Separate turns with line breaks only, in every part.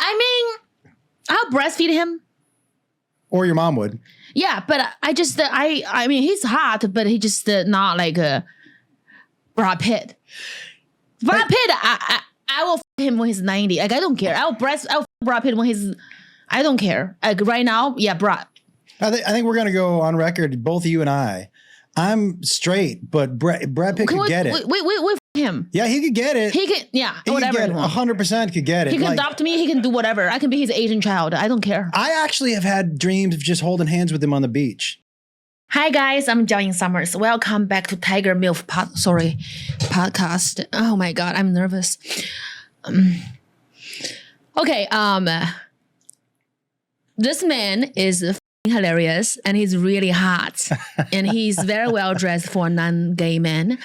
I mean, I'll breastfeed him.
Or your mom would.
Yeah, but I mean, he's hot, but he just not like Brad Pitt. Brad Pitt, I will f him when he's 90. Like, I don't care. I'll f Brad Pitt when he's, I don't care. Like, right now, yeah, Brad.
I think we're going to go on record, both you and I. I'm straight, but Brad Pitt could get it.
We f him.
Yeah, he could get it.
He can, yeah,
he
whatever.
Could get it. 100% could get it.
He can adopt me. He can do whatever. I can be his Asian child. I don't care.
I actually have had dreams of just holding hands with him on the beach.
Hi guys, I'm Jiaoyingsummers. Welcome back to Tiger Milf podcast. Oh my god, I'm nervous. Okay, this man is hilarious and he's really hot and he's very well dressed for a non-gay man,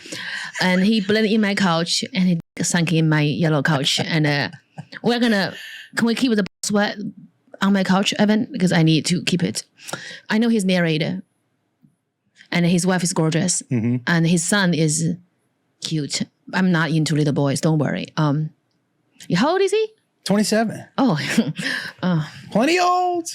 and he blended in my couch and he sunk in my yellow couch, and can we keep the sweat on my couch, Evan? Because I need to keep it. I know he's married. And his wife is gorgeous. Mm-hmm. And his son is cute. I'm not into little boys. Don't worry. How old is he?
27.
Oh.
Plenty old.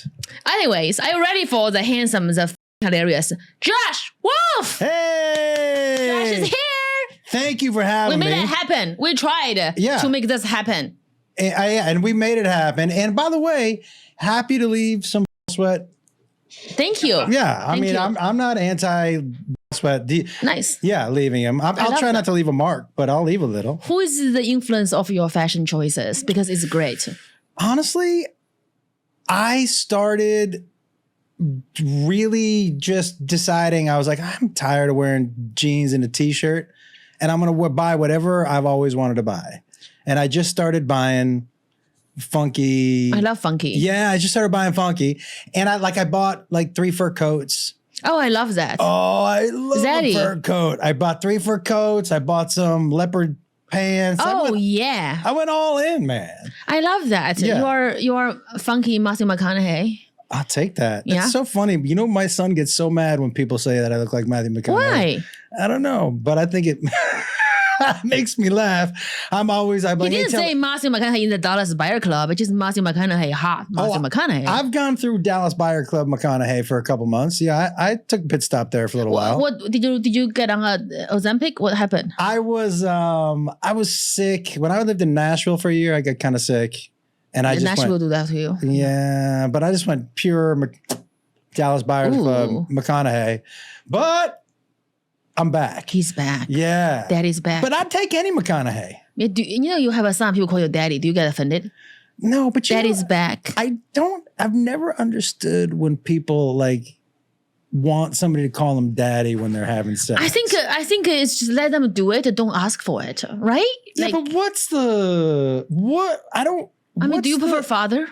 Anyways, are you ready for the handsome, the hilarious Josh Wolf?
Hey!
Josh is here.
Thank you for having me.
We made it happen. We tried to make this happen.
And we made it happen. And by the way, happy to leave some sweat.
Thank you.
Yeah, I mean, I'm not anti-sweat.
Nice.
Yeah, leaving him. I'll try not to leave a mark, but I'll leave a little.
Who is the influence of your fashion choices? Because it's great.
Honestly, I started really just deciding, I was like, I'm tired of wearing jeans and a t-shirt, and I'm going to buy whatever I've always wanted to buy. And I just started buying funky.
I love funky.
Yeah, I just started buying funky. And I bought like 3 fur coats.
Oh, I love that.
Oh, I love a fur coat. I bought 3 fur coats. I bought some leopard pants.
Yeah.
I went all in, man.
I love that.
Yeah.
You're funky Matthew McConaughey.
I'll take that.
Yeah.
It's so funny. You know, my son gets so mad when people say that I look like Matthew McConaughey.
Why?
I don't know, but I think it makes me laugh. He
didn't say Matthew McConaughey in the Dallas Buyer Club. It's just Matthew McConaughey hot. Matthew McConaughey.
I've gone through Dallas Buyer Club McConaughey for a couple months. Yeah, I took a pit stop there for a little while.
What did you get on Ozempic? What happened?
I was sick when I lived in Nashville for a year. I got kind of sick, and I just
Nashville will do that to you.
Yeah, but I just went pure Dallas Buyers Club McConaughey, but I'm back.
He's back.
Yeah.
Daddy's back.
But I'd take any McConaughey.
You have a son, people call you daddy. Do you get offended?
No, but
Daddy's back.
I've never understood when people want somebody to call them daddy when they're having sex.
I think it's just let them do it. Don't ask for it, right?
Yeah, but
do you prefer father?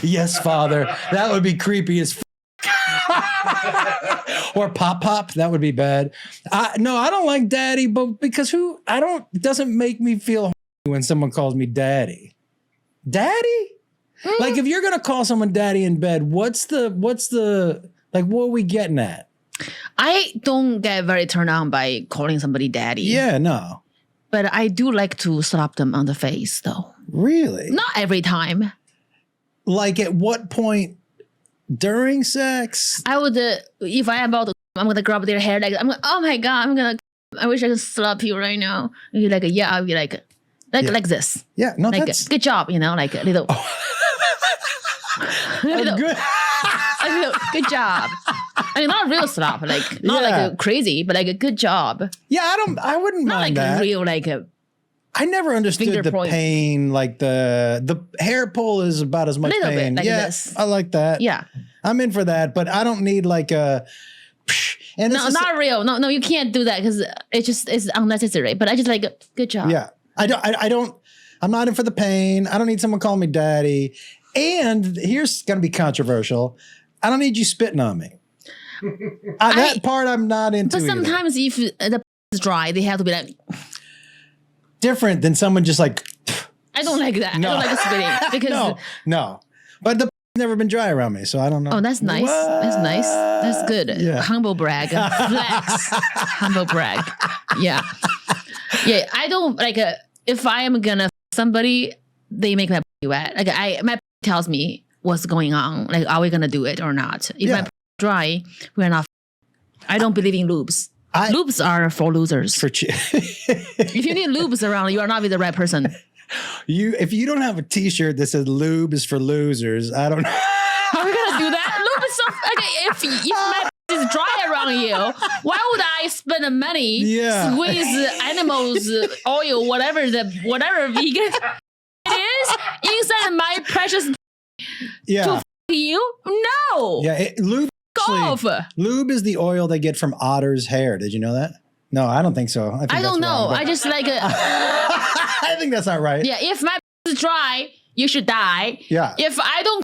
Yes, father. That would be creepy as or pop, that would be bad. No, I don't like daddy, but because it doesn't make me feel when someone calls me daddy. Daddy? Like, if you're gonna call someone daddy in bed, what's the what are we getting at?
I don't get very turned on by calling somebody daddy.
Yeah, no.
But I do like to slap them on the face, though.
Really?
Not every time.
Like, at what point during sex?
I would, if I am about to, I'm going to grab their hair. Like, oh my God, I wish I could slap you right now. And you're like, yeah, I'll be like this.
Yeah, no,
like,
that's...
good job, like a little.
Oh.
Good. Good job. I mean, not a real slap, not like a crazy, but like a good job.
Yeah, I wouldn't
not
mind
like
that.
A real
I never understood the pain. Like the hair pull is about as much
a little
pain.
bit,
this. I like that.
Yeah,
I'm in for that, but I don't need like a.
And no, not real. No, you can't do that because it's unnecessary. But I just like good job.
Yeah, I don't. I'm not in for the pain. I don't need someone calling me daddy. And here's gonna be controversial. I don't need you spitting on me. That part I'm not into.
But sometimes if the is dry, they have to be like
different than someone just like.
I don't like that.
No.
I don't like spitting because
no. But the never been dry around me, so I don't know.
Oh, that's nice. What? That's nice. That's good.
Yeah.
Humble brag, flex. Humble brag. Yeah. I don't like. if I am gonna f somebody, they make my wet. Like my tells me what's going on. Like, are we gonna do it or not? If my dry, we're not. I don't believe in lubes. Lubes are for losers. If you need lubes around, you are not with the right person.
If you don't have a T-shirt that says "lube is for losers," I don't know.
How are we gonna do that? Lube is so okay. If my is dry around you, why would I spend the money squeeze animals oil, whatever vegan it is inside my precious to f you? No.
Yeah, lube. Lube is the oil they get from otter's hair. Did you know that? No, I don't think so. I don't know.
I just like it.
I think that's not right.
Yeah, if my is dry, you should die.
Yeah.
If I don't,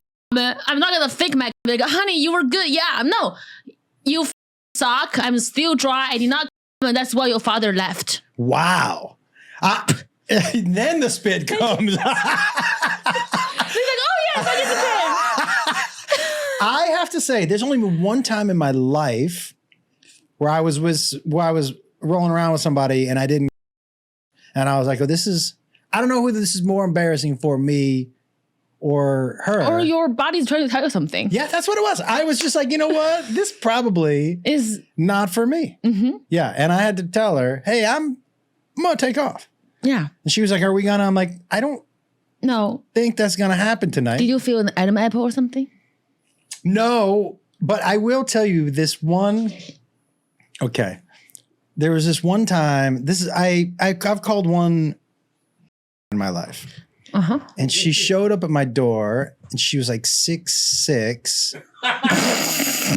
I'm not gonna fake my like, honey, you were good. Yeah, no, you suck. I'm still dry. I did not. And that's why your father left.
Wow. Then the spit comes.
He's like, oh yes, I just did.
I have to say, there's only been one time in my life where I was rolling around with somebody and I didn't, and I was like, oh, I don't know whether this is more embarrassing for me or her.
Or your body's trying to tell you something.
Yeah, that's what it was. I was just like, you know what? This probably is not for me. Mm-hmm. Yeah, and I had to tell her, hey, I'm going to take off.
Yeah.
And she was like, are we going to? I'm like, I don't think that's going to happen tonight.
Did you feel an Adam apple or something?
No, but I will tell you this one. Okay. There was this one time, I've called one in my life. Uh-huh. And she showed up at my door and she was like 6'6".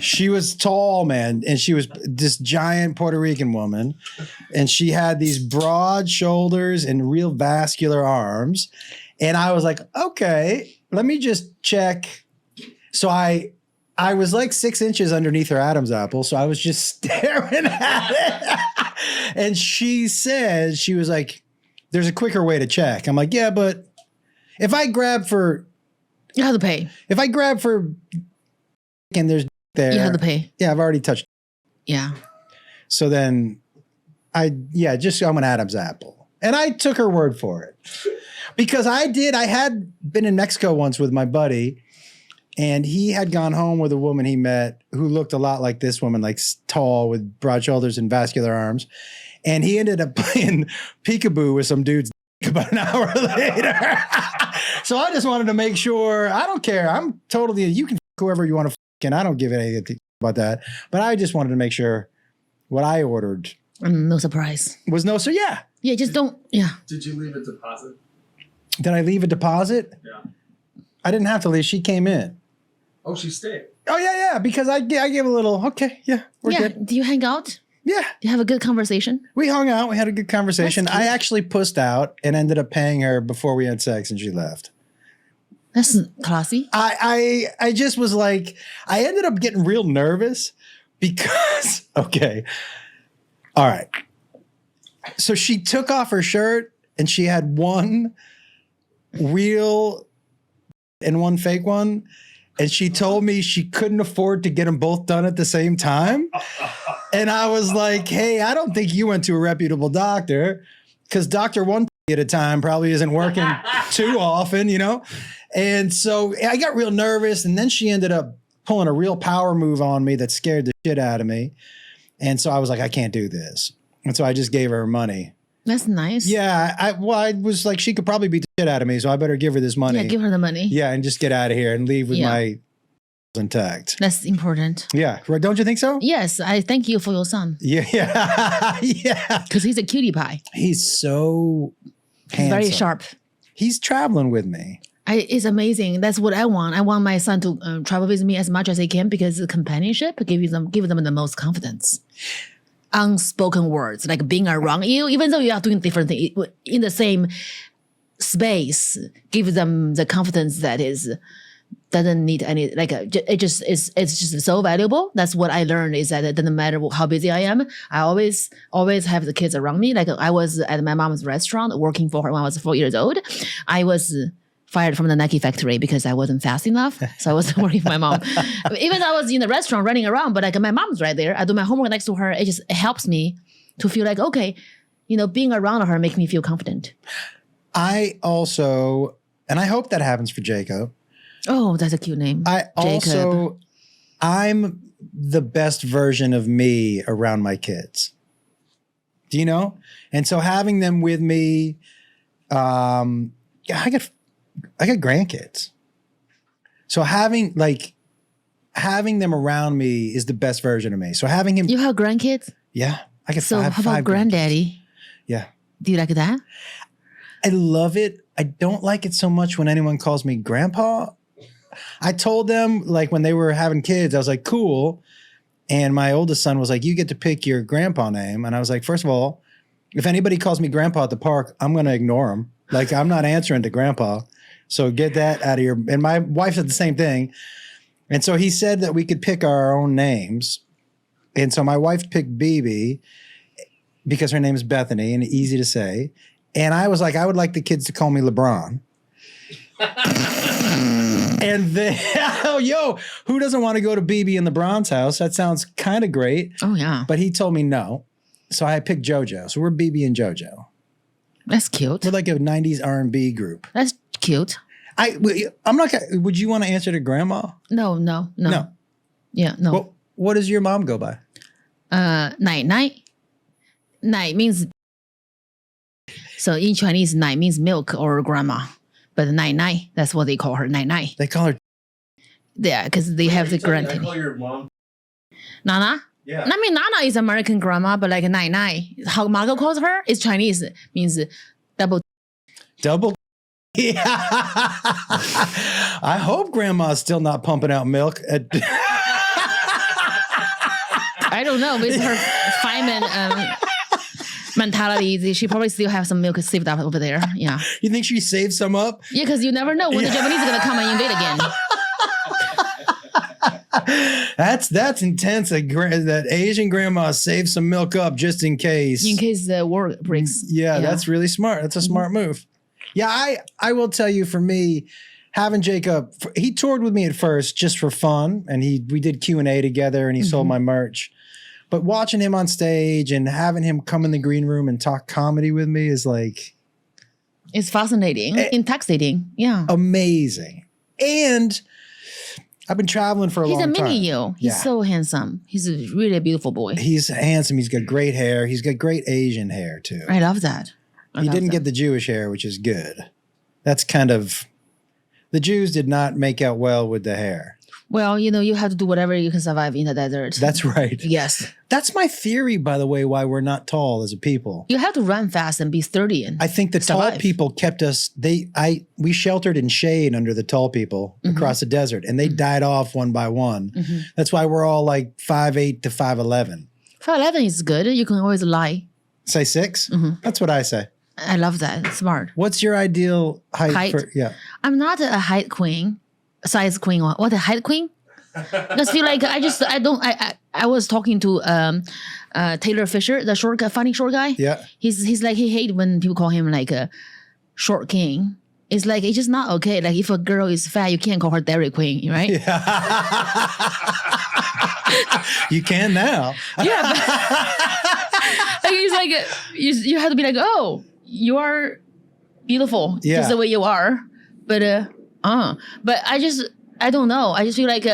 She was tall, man. And she was this giant Puerto Rican woman. And she had these broad shoulders and real vascular arms. And I was like, okay, let me just check. So I was like 6 inches underneath her Adam's apple. So I was just staring at it. And she said, she was like, there's a quicker way to check. I'm like, yeah, but if I grab for...
You have to pay.
If I grab for... And there's there...
You have to pay.
Yeah, I've already touched...
Yeah.
So then I'm an Adam's apple. And I took her word for it. Because I had been in Mexico once with my buddy. And he had gone home with a woman he met who looked a lot like this woman, like tall with broad shoulders and vascular arms. And he ended up playing peekaboo with some dudes about an hour later. So I just wanted to make sure, I don't care. I'm totally, you can whoever you want to and I don't give anything about that. But I just wanted to make sure what I ordered.
No surprise.
Was no, so yeah.
Yeah, just don't, yeah.
Did you leave a deposit?
Did I leave a deposit?
Yeah.
I didn't have to leave. She came in.
Oh, she stayed.
Oh, yeah, because I gave a little, okay, yeah, we're good.
Do you hang out?
Yeah.
Do you have a good conversation?
We hung out. We had a good conversation. I actually pussed out and ended up paying her before we had sex and she left.
That's classy.
I just was like, I ended up getting real nervous because, okay. All right. So she took off her shirt and she had one real and one fake one. And she told me she couldn't afford to get them both done at the same time. And I was like, hey, I don't think you went to a reputable doctor because Dr. One at a time probably isn't working too often, you know? And so I got real nervous. And then she ended up pulling a real power move on me that scared the shit out of me. And so I was like, I can't do this. And so I just gave her money.
That's nice.
Yeah. I was like, she could probably beat the shit out of me. So I better give her this money.
Yeah, give her the money.
Yeah. And just get out of here and leave with my intact.
That's important.
Yeah. Right. Don't you think so?
Yes. I thank you for your son.
Yeah. Yeah.
Because he's a cutie pie.
He's so handsome.
Very sharp.
He's traveling with me.
It's amazing. That's what I want. I want my son to travel with me as much as he can because the companionship give them the most confidence. Unspoken words, like being around you, even though you are doing different things in the same space, give them the confidence that doesn't need any, like, it's just so valuable. That's what I learned is that it doesn't matter how busy I am. I always have the kids around me. Like I was at my mom's restaurant working for her when I was 4 years old. I was fired from the Nike factory because I wasn't fast enough. So I was working for my mom. Even though I was in the restaurant running around, but like my mom's right there. I do my homework next to her. It helps me to feel like, okay, being around her makes me feel confident.
I also, and I hope that happens for Jacob.
Oh, that's a cute name.
I'm the best version of me around my kids. Do you know? And so having them with me, I got grandkids. So having them around me is the best version of me. So having him,
You have grandkids?
yeah, I got
So how about
five
granddaddy?
grandkids. Yeah,
Do you like that?
I love it. I don't like it so much when anyone calls me grandpa. I told them like when they were having kids, I was like, cool. And my oldest son was like, you get to pick your grandpa name. And I was like, first of all, if anybody calls me grandpa at the park, I'm going to ignore them. Like I'm not answering to grandpa. So get that out of your, and my wife said the same thing. And so he said that we could pick our own names. And so my wife picked BB because her name is Bethany and easy to say. And I was like, I would like the kids to call me LeBron. And then, yo, who doesn't want to go to BB and LeBron's house? That sounds kind of great.
Oh, yeah.
But he told me no. So I picked JoJo. So we're BB and JoJo.
That's cute.
We're like a 90s R&B group.
That's cute.
I'm not gonna, would you want to answer to grandma?
No. Yeah, no.
Well, what does your mom go by?
Nai Nai. Nai means, so in Chinese, Nai means milk or grandma. But Nai Nai, that's what they call her, Nai Nai.
They call her.
Yeah, because they have the
I
grand.
call your mom.
Nana?
Yeah.
I mean, Nana is American grandma, but like Nai Nai, how Margot calls her is Chinese, means double.
Yeah. I hope grandma's still not pumping out milk.
I don't know, with her Feynman mentality, she probably still have some milk saved up over there. Yeah.
You think she saved some up?
Yeah, because you never know when the Japanese are going to come and invade again.
That's intense. That Asian grandma saved some milk up just in case.
In case the war breaks.
Yeah, that's really smart. That's a smart move. Yeah, I will tell you, for me, having Jacob, he toured with me at first just for fun, and we did Q&A together, and he sold my merch. But watching him on stage and having him come in the green room and talk comedy with me is like...
It's fascinating. Intoxicating. Yeah.
Amazing. And I've been traveling for a long time.
He's a mini you. He's so handsome. He's a really beautiful boy.
He's handsome. He's got great hair. He's got great Asian hair, too.
I love that.
He didn't get the Jewish hair, which is good. That's kind of... The Jews did not make out well with the hair.
Well, you have to do whatever you can survive in the desert.
That's right.
Yes.
That's my theory, by the way, why we're not tall as a people.
You have to run fast and be sturdy. And
I think the tall people kept us, we sheltered in shade under the tall people across the desert, and they died off one by one. That's why we're all like 5'8" to 5'11".
5'11" is good. You can always lie.
Say 6? That's what I say.
I love that. Smart.
What's your ideal height?
I'm not a height queen, size queen. What a height queen? Because feel like I was talking to Taylor Fisher, the short guy, funny short guy.
Yeah.
He's like, he hate when people call him like a short king. It's like, it's just not okay. Like if a girl is fat, you can't call her Dairy Queen, right?
Yeah. You can now.
Yeah. Like it's like, you have to be like, oh, you are beautiful just the way you are. But I don't know. I just feel like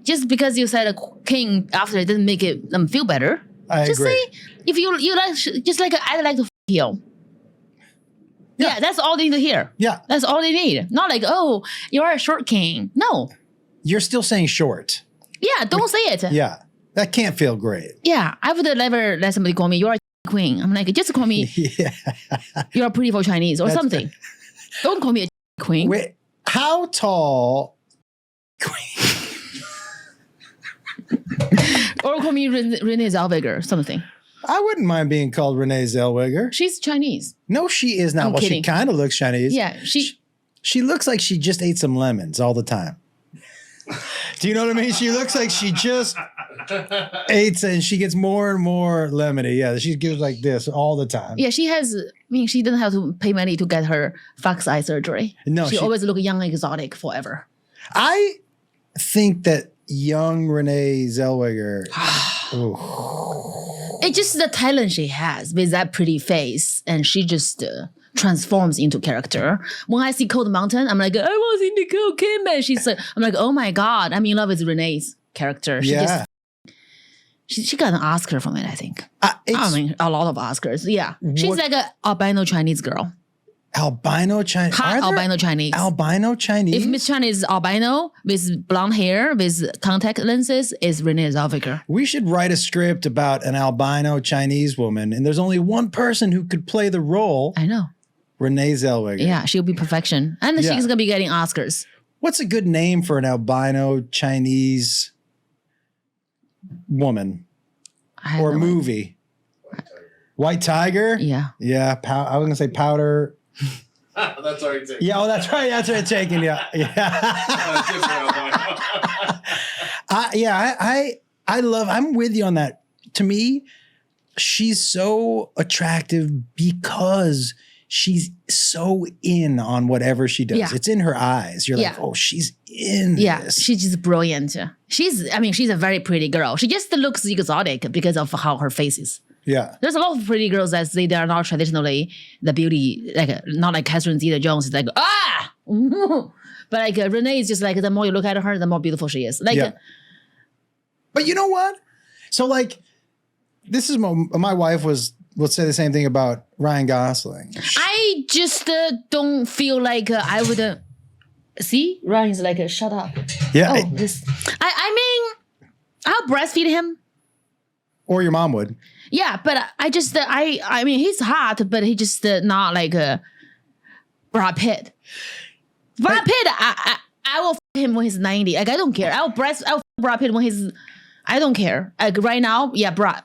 just because you said a king after it doesn't make them feel better.
I
just
agree.
say if you like, just like I like to you. Yeah, that's all they need to hear.
Yeah.
That's all they need. Not like, oh, you're a short king. No.
You're still saying short.
Yeah, don't say it.
Yeah. That can't feel great.
Yeah, I would never let somebody call me, you're a queen. I'm like, just call me, you're pretty for Chinese or something. Don't call me a queen.
Wait, how tall?
Or call me Renee Zellweger or something.
I wouldn't mind being called Renee Zellweger.
She's Chinese.
No, she is not.
I'm kidding.
She kind of looks Chinese.
Yeah,
she looks like she just ate some lemons all the time. Do you know what I mean? She looks like she just ate, and she gets more and more lemony. Yeah, she gives like this all the time.
Yeah, she doesn't have to pay money to get her fox eye surgery. No, she always look young and exotic forever.
I think that young Renee Zellweger.
It's just the talent she has with that pretty face, and she just transforms into character. When I see Cold Mountain, I'm like, I was in Nicole Kidman. I'm like, oh my God, I'm in love with Renee's character. She got an Oscar from it, I think. I mean, a lot of Oscars. Yeah. She's like an albino Chinese girl.
Albino Chinese?
Hot albino Chinese.
Albino Chinese?
If Miss China is albino with blonde hair, with contact lenses, is Renee Zellweger.
We should write a script about an albino Chinese woman, and there's only one person who could play the role.
I know.
Renee Zellweger.
Yeah, she'll be perfection. And she's going to be getting Oscars.
What's a good name for an albino Chinese woman or movie? White Tiger?
Yeah.
Yeah. I was going to say Powder.
That's already taken.
Yeah, oh, that's right. That's right. Taken. Yeah. I love, I'm with you on that. To me, she's so attractive because she's so in on whatever she does.
Yeah.
It's in her eyes. You're like, oh, she's in this.
She's just brilliant. She's a very pretty girl. She just looks exotic because of how her face is.
Yeah.
There's a lot of pretty girls that say they are not traditionally the beauty, like not like Catherine Zeta-Jones. It's like, but like Renee is just like, the more you look at her, the more beautiful she is. Like,
but you know what? So like, this is my wife will say the same thing about Ryan Gosling.
I just don't feel like I would see Ryan's like shut up.
Yeah.
I mean, I'll breastfeed him.
Or your mom would.
Yeah, but I mean, he's hot, but he just not like Brad Pitt. Brad Pitt, I will f him when he's 90. Like, I don't care. I'll f Brad Pitt when he's, I don't care. Like right now, yeah, Brad.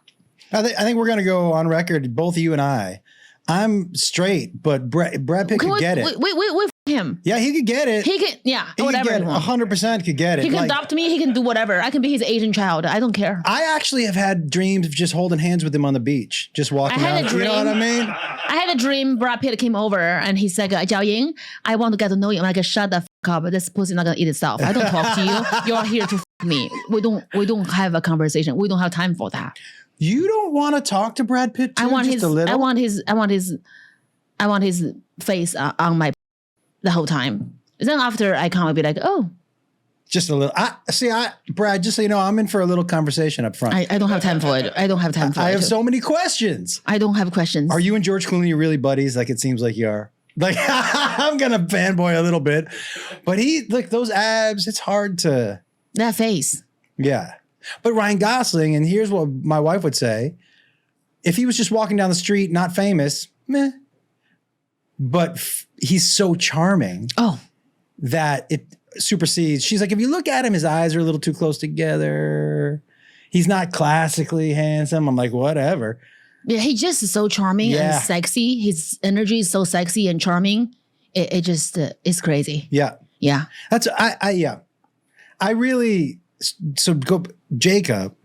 I think we're gonna go on record, both you and I. I'm straight, but Brad Pitt could get it.
We f him.
Yeah, he could get it.
He can, whatever.
100% could get it.
He can adopt me. He can do whatever. I can be his Asian child. I don't care.
I actually have had dreams of just holding hands with him on the beach, just walking out. You know what I mean?
I had a dream. Brad Pitt came over and he's like, Jiaoying, I want to get to know you. I'm like, shut the f up. This pussy not gonna eat itself. I don't talk to you. You're here to f me. We don't have a conversation. We don't have time for that.
You don't want to talk to Brad Pitt too? I
want his face on my the whole time. Then after I come, I'll be like, oh.
Just a little. Brad, just so you know, I'm in for a little conversation up front.
I don't have time for it. I don't have time for it.
I have so many questions.
I don't have questions.
Are you and George Clooney really buddies? Like it seems like you are. Like I'm going to fanboy a little bit. But those abs, it's hard to.
That face.
Yeah. But Ryan Gosling, and here's what my wife would say. If he was just walking down the street, not famous, meh. But he's so charming that it supersedes. She's like, if you look at him, his eyes are a little too close together. He's not classically handsome. I'm like, whatever.
Yeah, he's just so charming and sexy. His energy is so sexy and charming. It just is crazy.
Yeah.
Yeah.
That's, I really, so go, Jacob,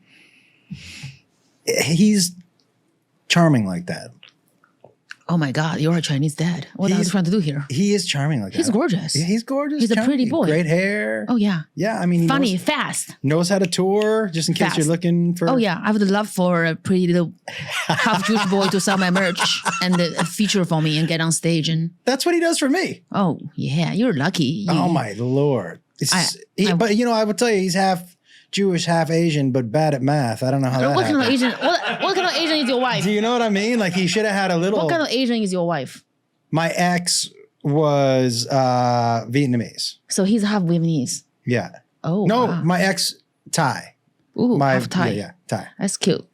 he's charming like that.
Oh my God, you're a Chinese dad. What are you trying to do here?
He is charming like that.
He's gorgeous.
Yeah, he's gorgeous.
He's a pretty boy.
Great hair.
Oh yeah.
Yeah, I mean, he
funny, fast.
Knows how to tour, just in case you're looking for.
Oh yeah, I would love for a pretty little half Jewish boy to sell my merch and feature for me and get on stage and.
That's what he does for me.
Oh yeah, you're lucky.
Oh my Lord. But you know, I would tell you, he's half Jewish, half Asian, but bad at math. I don't know how that happened.
What kind of Asian is your wife?
Do you know what I mean? Like he should have had a little.
What kind of Asian is your wife?
My ex was Vietnamese.
So he's half Vietnamese.
Yeah.
Oh.
No,
wow.
my ex Thai.
Ooh, half Thai.
Yeah, Thai.
That's cute.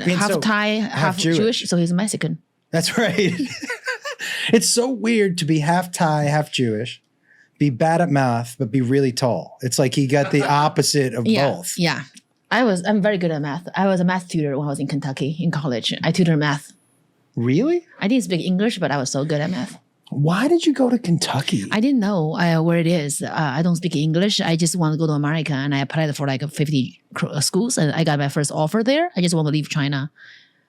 Half Thai, half Jewish, so he's Mexican.
That's right. It's so weird to be half Thai, half Jewish. Be bad at math, but be really tall. It's like he got the opposite of both.
Yeah. I'm very good at math. I was a math tutor when I was in Kentucky in college. I tutored math.
Really?
I didn't speak English, but I was so good at math.
Why did you go to Kentucky?
I didn't know where it is. I don't speak English. I just want to go to America, and I applied for like 50 schools, and I got my first offer there. I just want to leave China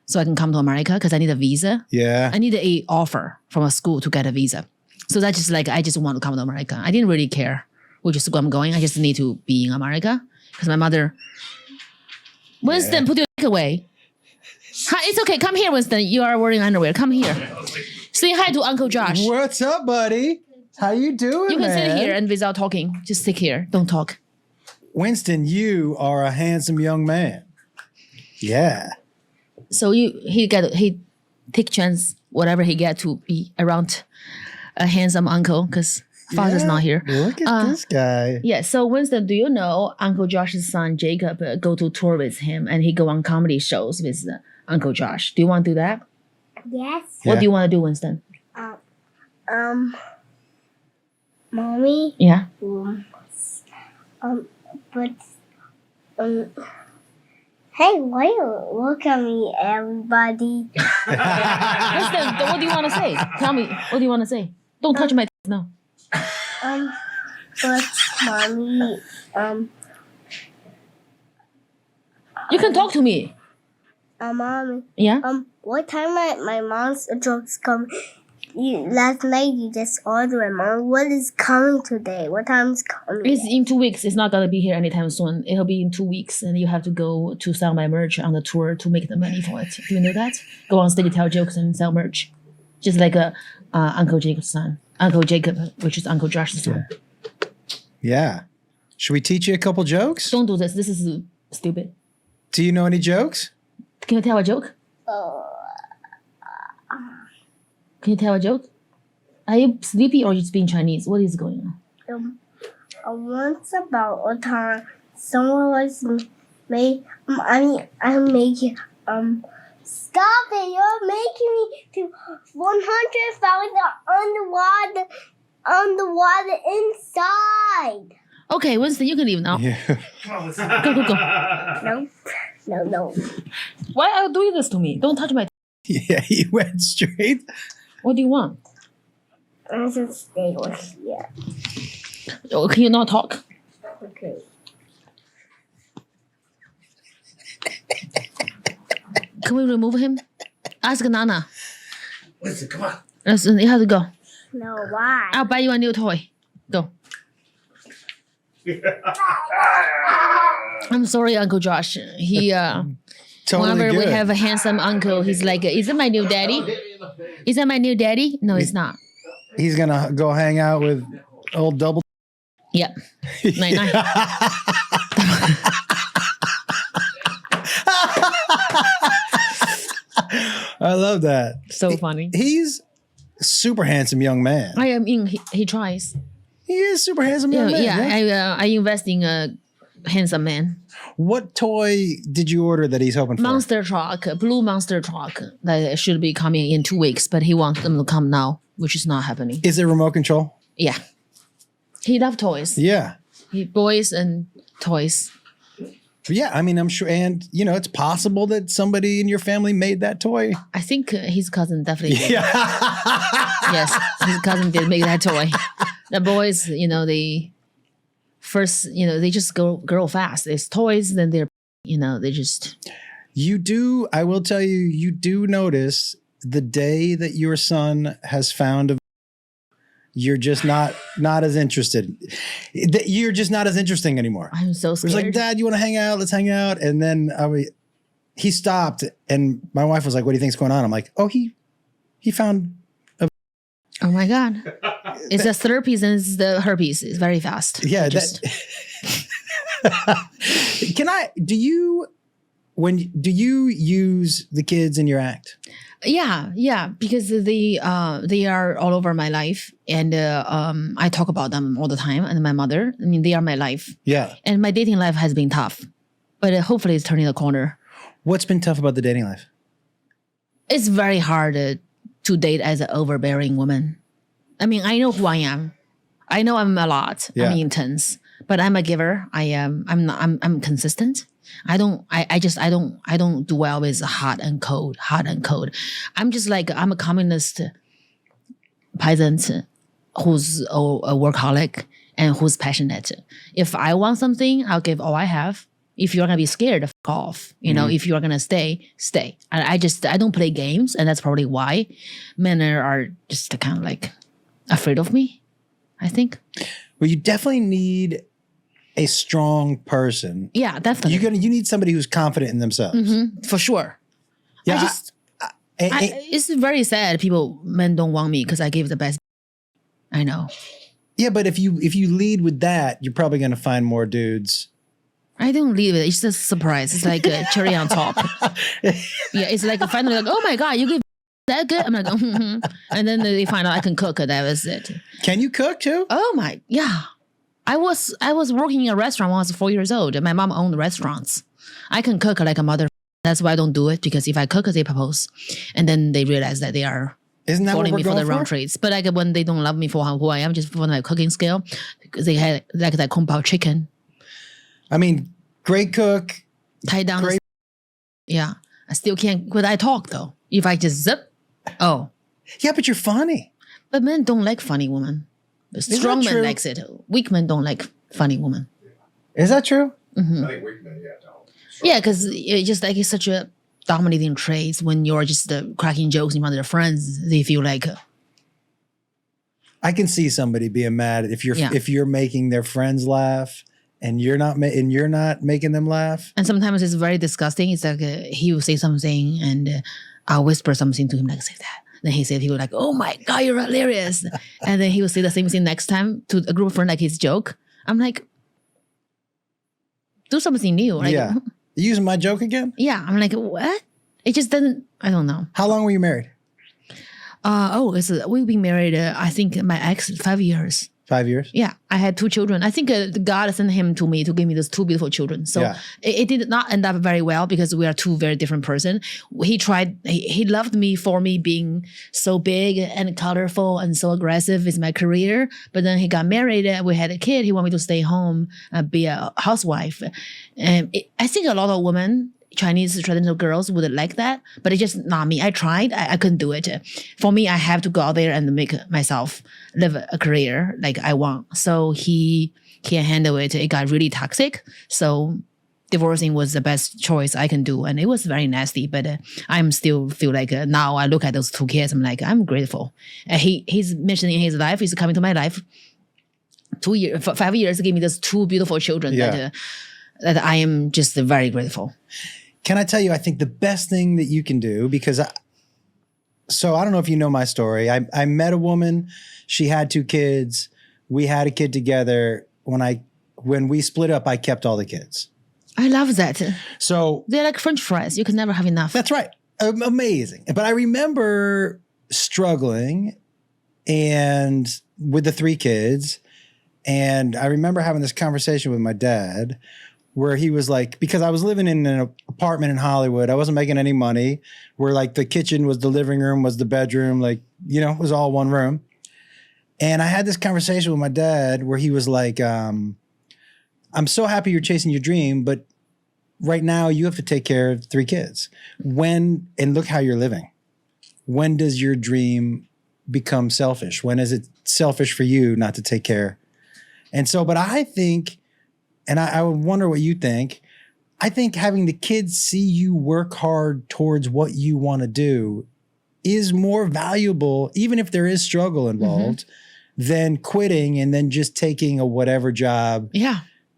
so I can come to America because I need a visa.
Yeah.
I need an offer from a school to get a visa. So that's just like, I just want to come to America. I didn't really care which school I'm going. I just need to be in America because my mother, Winston, put your dick away. It's okay. Come here, Winston. You are wearing underwear. Come here. Say hi to Uncle Josh.
What's up, buddy? How you doing,
You can
man?
sit here and without talking. Just sit here. Don't talk.
Winston, you are a handsome young man. Yeah.
So he take chance whatever he get to be around a handsome uncle because father's not here.
Look at this guy.
Yeah. So Winston, do you know Uncle Josh's son Jacob go to tour with him and he go on comedy shows with Uncle Josh? Do you want to do that?
Yes.
What
Yeah.
do you want to do, Winston?
Mommy.
Yeah.
But hey, why you look at me, everybody?
Winston, what do you want to say? Tell me. What do you want to say? Don't touch my no.
But mommy,
You can talk to me.
mommy,
Yeah.
what time my mom's jokes come? Last night you just ordered, Mom. What is coming today? What time is coming?
It's in 2 weeks. It's not gonna be here anytime soon. It'll be in 2 weeks, and you have to go to sell my merch on the tour to make the money for it. Do you know that? Go on stage, tell jokes, and sell merch, just like Uncle Jacob's son, Uncle Jacob, which is Uncle Josh's son.
Yeah. Should we teach you a couple jokes?
Don't do this. This is stupid.
Do you know any jokes?
Can you tell a joke? Can you tell a joke? Are you sleepy or you speaking Chinese? What is going on?
Once about a time someone was I'm making stop it, you're making me to 100,000 underwater inside.
Okay, Winston, you can leave now.
Yeah.
Go.
No.
Why are you doing this to me? Don't touch my.
Yeah, he went straight.
What do you want?
I should stay over here.
Oh, can you not talk?
Okay.
Can we remove him? Ask Nana.
Listen, come on.
Listen, you have to go.
No, why?
I'll buy you a new toy. Go. I'm sorry, Uncle Josh. He
Totally
whenever
good.
we have a handsome uncle, he's like, "Is it my new daddy? Is that my new daddy?" No, it's not.
He's gonna go hang out with old double.
Yep. Night.
I love that.
So funny.
He's a super handsome young man.
I am in. He tries.
He is a super handsome young man.
Yeah. I invest in a handsome man.
What toy did you order that he's hoping for?
Monster truck, blue monster truck that should be coming in 2 weeks, but he wants them to come now, which is not happening.
Is it remote control?
Yeah. He loves toys.
Yeah.
He boys and toys.
Yeah, I mean, I'm sure. And, you know, it's possible that somebody in your family made that toy.
I think his cousin definitely did.
Yeah.
Yes, his cousin did make that toy. The boys, you know, they first, you know, they just grow fast. It's toys, then they're, you know, they just.
You do, I will tell you, you do notice the day that your son has found a, you're just not as interested. You're just not as interesting anymore.
I'm so
It
scared.
was like, Dad, you want to hang out? Let's hang out. And then he stopped, and my wife was like, "What do you think's going on?" I'm like, "Oh, he found."
Oh my God. It's the therapies and it's the herpes. It's very fast.
Yeah.
Just-
Do you use the kids in your act?
Yeah, because they are all over my life, and I talk about them all the time. And my mother, I mean, they are my life.
Yeah.
And my dating life has been tough, but hopefully it's turning the corner.
What's been tough about the dating life?
It's very hard to date as an overbearing woman. I mean, I know who I am. I know I'm a lot.
Yeah.
I'm intense, but I'm a giver. I'm consistent. I don't do well with hot and cold. I'm just like, I'm a communist peasant who's a workaholic and who's passionate. If I want something, I'll give all I have. If you're gonna be scared, fuck off. You know, if you're gonna stay. And I don't play games, and that's probably why men are just kind of like afraid of me, I think.
Well, you definitely need a strong person.
Yeah, definitely.
You need somebody who's confident in themselves.
For sure.
Yeah,
It's very sad. Men don't want me because I give the best. I know.
Yeah, but if you lead with that, you're probably going to find more dudes.
I don't leave it. It's just a surprise. It's like a cherry on top. Yeah, it's like finally like, oh my God, you give that good? I'm like, and then they find out I can cook. That was it.
Can you cook too?
Oh my, yeah. I was working in a restaurant when I was 4 years old. My mom owned restaurants. I can cook like a mother. That's why I don't do it, because if I cook, they propose. And then they realize that they are falling me for the wrong traits. But like when they don't love me for who I am, just for my cooking skill, because they had like that kung pao chicken.
I mean, great cook.
Tie down. Yeah. I still can't, but I talk though. If I just zip, oh.
Yeah, but you're funny.
But men don't like funny women. Strong men likes it. Weak men don't like funny women.
Is that true?
Mm-hmm.
I think weak men, yeah, don't.
Yeah, because it's such a dominating trait. When you're just cracking jokes in front of their friends, they feel like.
I can see somebody being mad if you're making their friends laugh and you're not making them laugh.
And sometimes it's very disgusting. It's like he will say something and I'll whisper something to him like, say that. Then he will like, oh my God, you're hilarious. And then he will say the same thing next time to a group of friends, like his joke. I'm like, do something new. Like,
yeah. You using my joke again?
Yeah. I'm like, what? It just doesn't, I don't know.
How long were you married?
We've been married, I think my ex, 5 years.
5 years?
Yeah. I had 2 children. I think God sent him to me to give me those 2 beautiful children. So it did not end up very well because we are 2 very different persons. He loved me for me being so big and colorful and so aggressive with my career. But then he got married. We had a kid. He wanted me to stay home, be a housewife. And I think a lot of women, Chinese traditional girls would like that, but it's just not me. I tried. I couldn't do it. For me, I have to go out there and make myself live a career like I want. So he can't handle it. It got really toxic. So divorcing was the best choice I can do. And it was very nasty, but I'm still feel like now I look at those 2 kids, I'm like, I'm grateful. His mission in his life is coming to my life. 5 years, gave me those 2 beautiful children that I am just very grateful.
Can I tell you, I think the best thing that you can do, because I don't know if you know my story. I met a woman, she had 2 kids. We had a kid together. When we split up, I kept all the kids.
I love that.
So
they're like French fries. You can never have enough.
That's right. Amazing. But I remember struggling and with the 3 kids. And I remember having this conversation with my dad where he was like, because I was living in an apartment in Hollywood, I wasn't making any money, where like the kitchen was the living room, was the bedroom, like, it was all one room. And I had this conversation with my dad where he was like, I'm so happy you're chasing your dream, but right now you have to take care of 3 kids. And look how you're living. When does your dream become selfish? When is it selfish for you not to take care? And so, but I think, and I wonder what you think, I think having the kids see you work hard towards what you want to do is more valuable, even if there is struggle involved, than quitting and then just taking a whatever job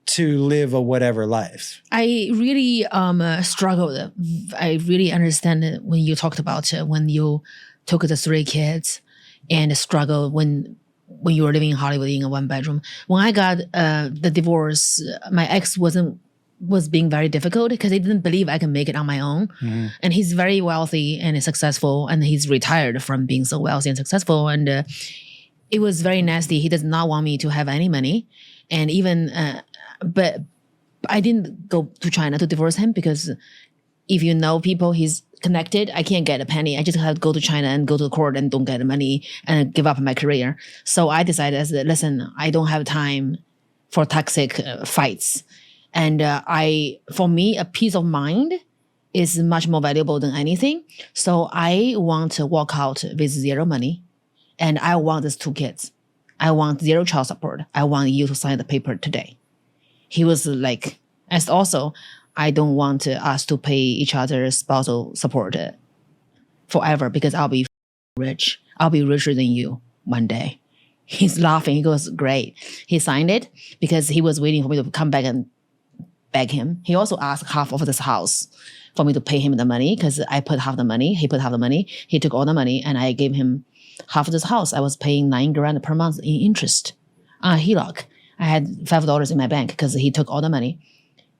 to live a whatever life. I
really struggled. I really understand it when you talked about when you took the 3 kids and struggled when you were living in Hollywood in a 1-bedroom. When I got the divorce, my ex was being very difficult because he didn't believe I can make it on my own. Mm-hmm. And he's very wealthy and successful, and he's retired from being so wealthy and successful. And it was very nasty. He does not want me to have any money. And even, but I didn't go to China to divorce him because if you know people he's connected, I can't get a penny. I just have to go to China and go to the court and don't get the money and give up my career. So I decided, listen, I don't have time for toxic fights. And for me, a peace of mind is much more valuable than anything. So I want to walk out with 0 money. And I want these 2 kids. I want 0 child support. I want you to sign the paper today. He was like, as also, I don't want us to pay each other spousal support forever because I'll be rich. I'll be richer than you one day. He's laughing. He goes, great. He signed it because he was waiting for me to come back and beg him. He also asked half of this house for me to pay him the money because I put half the money. He put half the money. He took all the money and I gave him half of this house. I was paying $9,000 per month in interest. HELOC. I had $5 in my bank because he took all the money.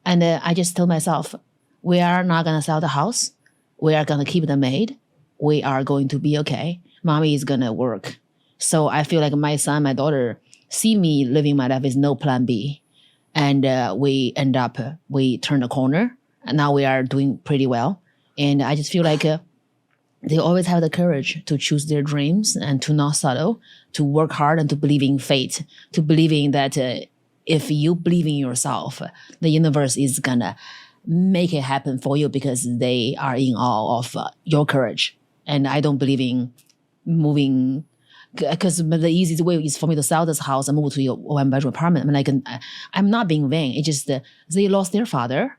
And I just told myself, we are not going to sell the house. We are going to keep the maid. We are going to be okay. Mommy is going to work. So I feel like my son, my daughter see me living my life with no plan B. And we turn the corner. And now we are doing pretty well. And I just feel like they always have the courage to choose their dreams and to not settle, to work hard and to believe in fate, to believing that if you believe in yourself, the universe is going to make it happen for you because they are in awe of your courage. And I don't believe in moving, because the easiest way is for me to sell this house and move to a one-bedroom apartment. I mean, I'm not being vain. It's just they lost their father.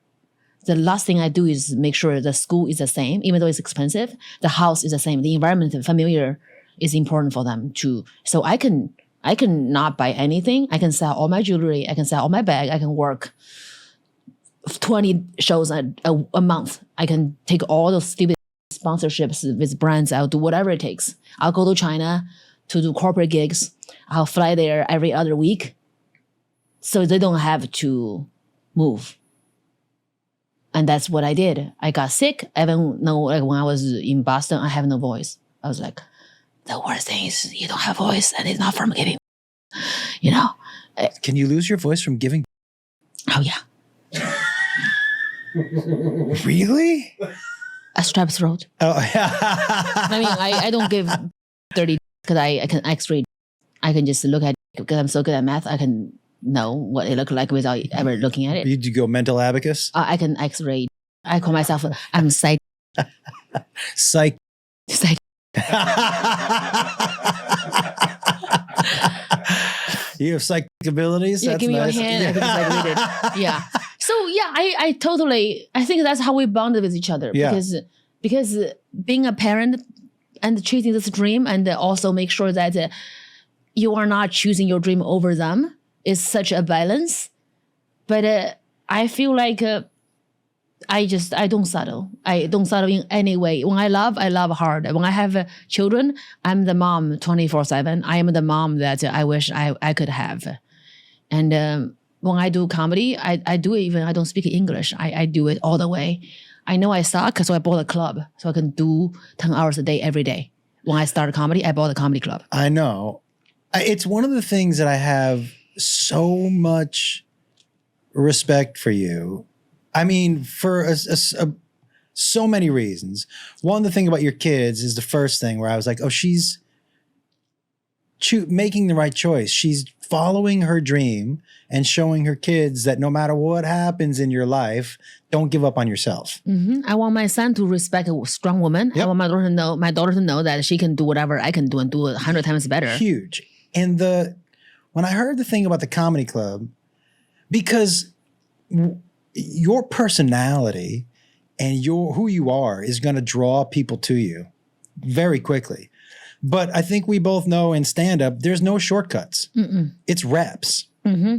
The last thing I do is make sure the school is the same, even though it's expensive. The house is the same. The environment, the familiar, is important for them too. So I can not buy anything. I can sell all my jewelry. I can sell all my bag. I can work 20 shows a month. I can take all those stupid sponsorships with brands. I'll do whatever it takes. I'll go to China to do corporate gigs. I'll fly there every other week, so they don't have to move. And that's what I did. I got sick. Even though like when I was in Boston, I have no voice. I was like, the worst thing is you don't have voice and it's not from giving. You know?
Can you lose your voice from giving?
Oh, yeah.
Really?
A strep throat.
Oh,
I mean, I don't give 30 because I can x-ray. I can just look at it because I'm so good at math. I can know what it looks like without ever looking at it.
You go mental abacus?
I can x-ray. I call myself, I'm psych.
Psych.
Psych.
You have psychic abilities?
Yeah,
That's
give me
nice.
your hand. I can just like read it. Yeah. So yeah, I think that's how we bonded with each other.
Yeah.
Because being a parent and chasing this dream and also make sure that you are not choosing your dream over them is such a balance. But I feel like I don't settle. I don't settle in any way. When I love hard. When I have children, I'm the mom 24/7. I am the mom that I wish I could have. And when I do comedy, I do it even I don't speak English. I do it all the way. I know I suck, so I bought a club so I can do 10 hours a day every day. When I started comedy, I bought a comedy club.
I know. It's one of the things that I have so much respect for you. I mean, for so many reasons. One, the thing about your kids is the first thing where I was like, oh, she's making the right choice. She's following her dream and showing her kids that no matter what happens in your life, don't give up on yourself.
Mm-hmm. I want my son to respect a strong woman.
Yep.
I want my daughter to know that she can do whatever I can do and do it 100 times better.
Huge. And when I heard the thing about the comedy club, because your personality and who you are is going to draw people to you very quickly. But I think we both know in stand-up, there's no shortcuts.
Mm-mm.
It's reps.
Mm-hmm.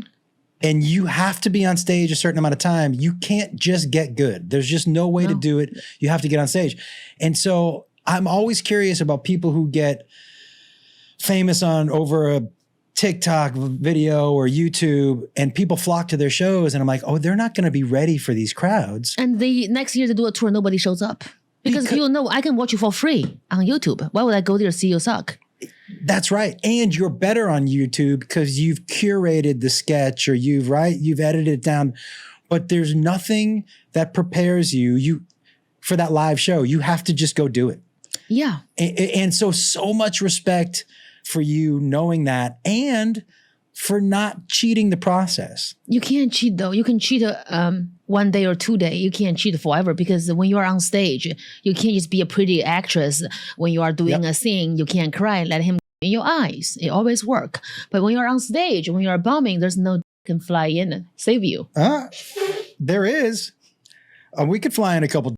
And you have to be on stage a certain amount of time. You can't just get good. There's just no way to do it. You have to get on stage. And so I'm always curious about people who get famous over a TikTok video or YouTube, and people flock to their shows, and I'm like, oh, they're not going to be ready for these crowds.
And the next year they do a tour, nobody shows up. Because people know I can watch you for free on YouTube. Why would I go there to see you suck?
That's right. And you're better on YouTube because you've curated the sketch or you've edited it down. But there's nothing that prepares you for that live show. You have to just go do it.
Yeah.
And so much respect for you knowing that and for not cheating the process.
You can't cheat though. You can cheat 1 day or 2 days. You can't cheat forever because when you are on stage, you can't just be a pretty actress. When you are doing a scene, you can't cry. Let him in your eyes. It always works. But when you're on stage, when you're bombing, there's no can fly in and save you.
There is. We could fly in a couple.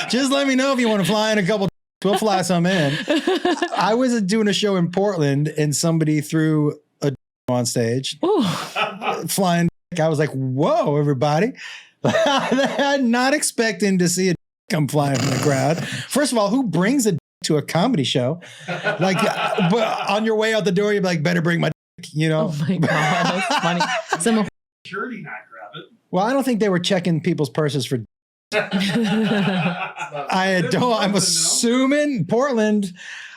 Just let me know if you want to fly in a couple. We'll fly some in. I was doing a show in Portland and somebody threw a on stage. flying. I was like, whoa, everybody. I'm not expecting to see a come flying from the crowd. First of all, who brings a to a comedy show? Like, but on your way out the door, you're like, better bring my you know?
Oh my God, that's funny. Someone
Security not grab it.
Well, I don't think they were checking people's purses for I'm assuming Portland.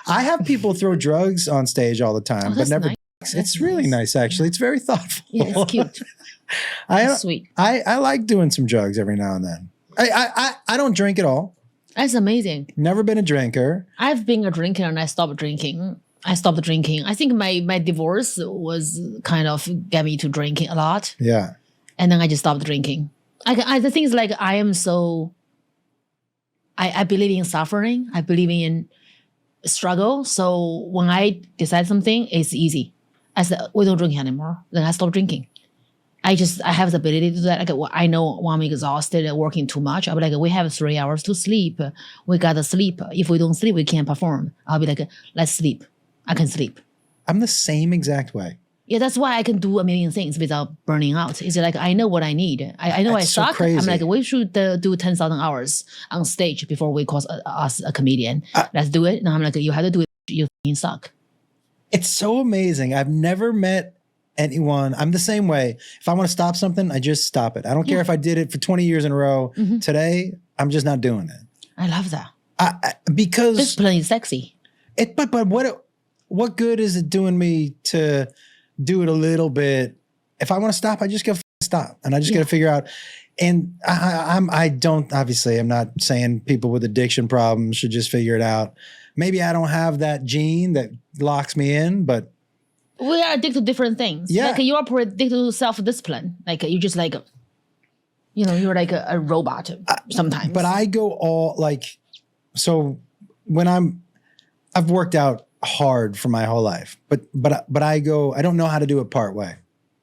I have people throw drugs on stage all the time, but
that's
never.
nice.
It's
That's
really
nice.
nice, actually. It's very thoughtful.
Yeah, it's cute. It's sweet.
I like doing some drugs every now and then. I don't drink at all.
That's amazing.
Never been a drinker.
I've been a drinker and I stopped drinking. I think my divorce was kind of get me to drinking a lot.
Yeah.
And then I just stopped drinking. The thing is like I am so I believe in suffering. I believe in struggle. So when I decide something, it's easy. I said, we don't drink anymore. Then I stop drinking. I have the ability to do that. Like, I know when I'm exhausted and working too much, I'll be like, we have 3 hours to sleep. We gotta sleep. If we don't sleep, we can't perform. I'll be like, let's sleep. I can sleep.
I'm the same exact way.
Yeah, that's why I can do a million things without burning out. It's like, I know what I need. I know
That's so
I suck.
crazy.
I'm like, we should do 10,000 hours on stage before we call us a comedian. Let's do it. And I'm like, you have to do it. You fucking suck.
It's so amazing. I've never met anyone. I'm the same way. If I want to stop something, I just stop it. I don't care if I did it for 20 years in a row.
Mm-hmm.
Today, I'm just not doing it.
I love that.
Because
Discipline is sexy.
but what good is it doing me to do it a little bit? If I want to stop, I just gotta stop, and I just got to figure out. And I'm not saying people with addiction problems should just figure it out. Maybe I don't have that gene that locks me in, but
We are addicted to different things.
Yeah.
Like you are addicted to self-discipline. Like you just like, you're like a robot sometimes.
But I go all like, so when I've worked out hard for my whole life, but I don't know how to do it part way.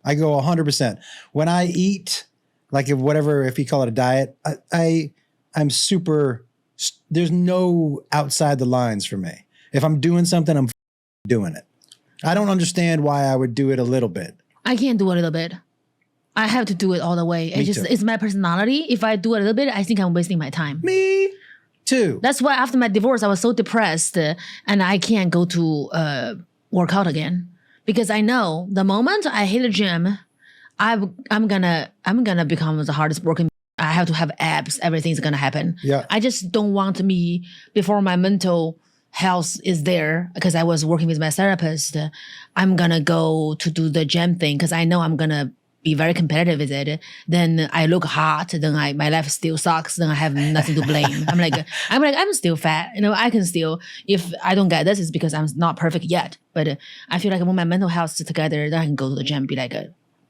I go 100%. When I eat, like if you call it a diet, I'm super, there's no outside the lines for me. If I'm doing something, I'm doing it. I don't understand why I would do it a little bit.
I can't do a little bit. I have to do it all the way. It's my personality. If I do a little bit, I think I'm wasting my time.
Me too.
That's why after my divorce, I was so depressed and I can't go to work out again. Because I know the moment I hit the gym, I'm gonna become the hardest working. I have to have abs. Everything's gonna happen.
Yeah.
I just don't want me before my mental health is there because I was working with my therapist. I'm gonna go to do the gym thing because I know I'm gonna be very competitive with it. Then I look hot. Then my life still sucks. Then I have nothing to blame. I'm still fat. I can still. If I don't get this, it's because I'm not perfect yet. But I feel like when my mental health is together, then I can go to the gym and be like,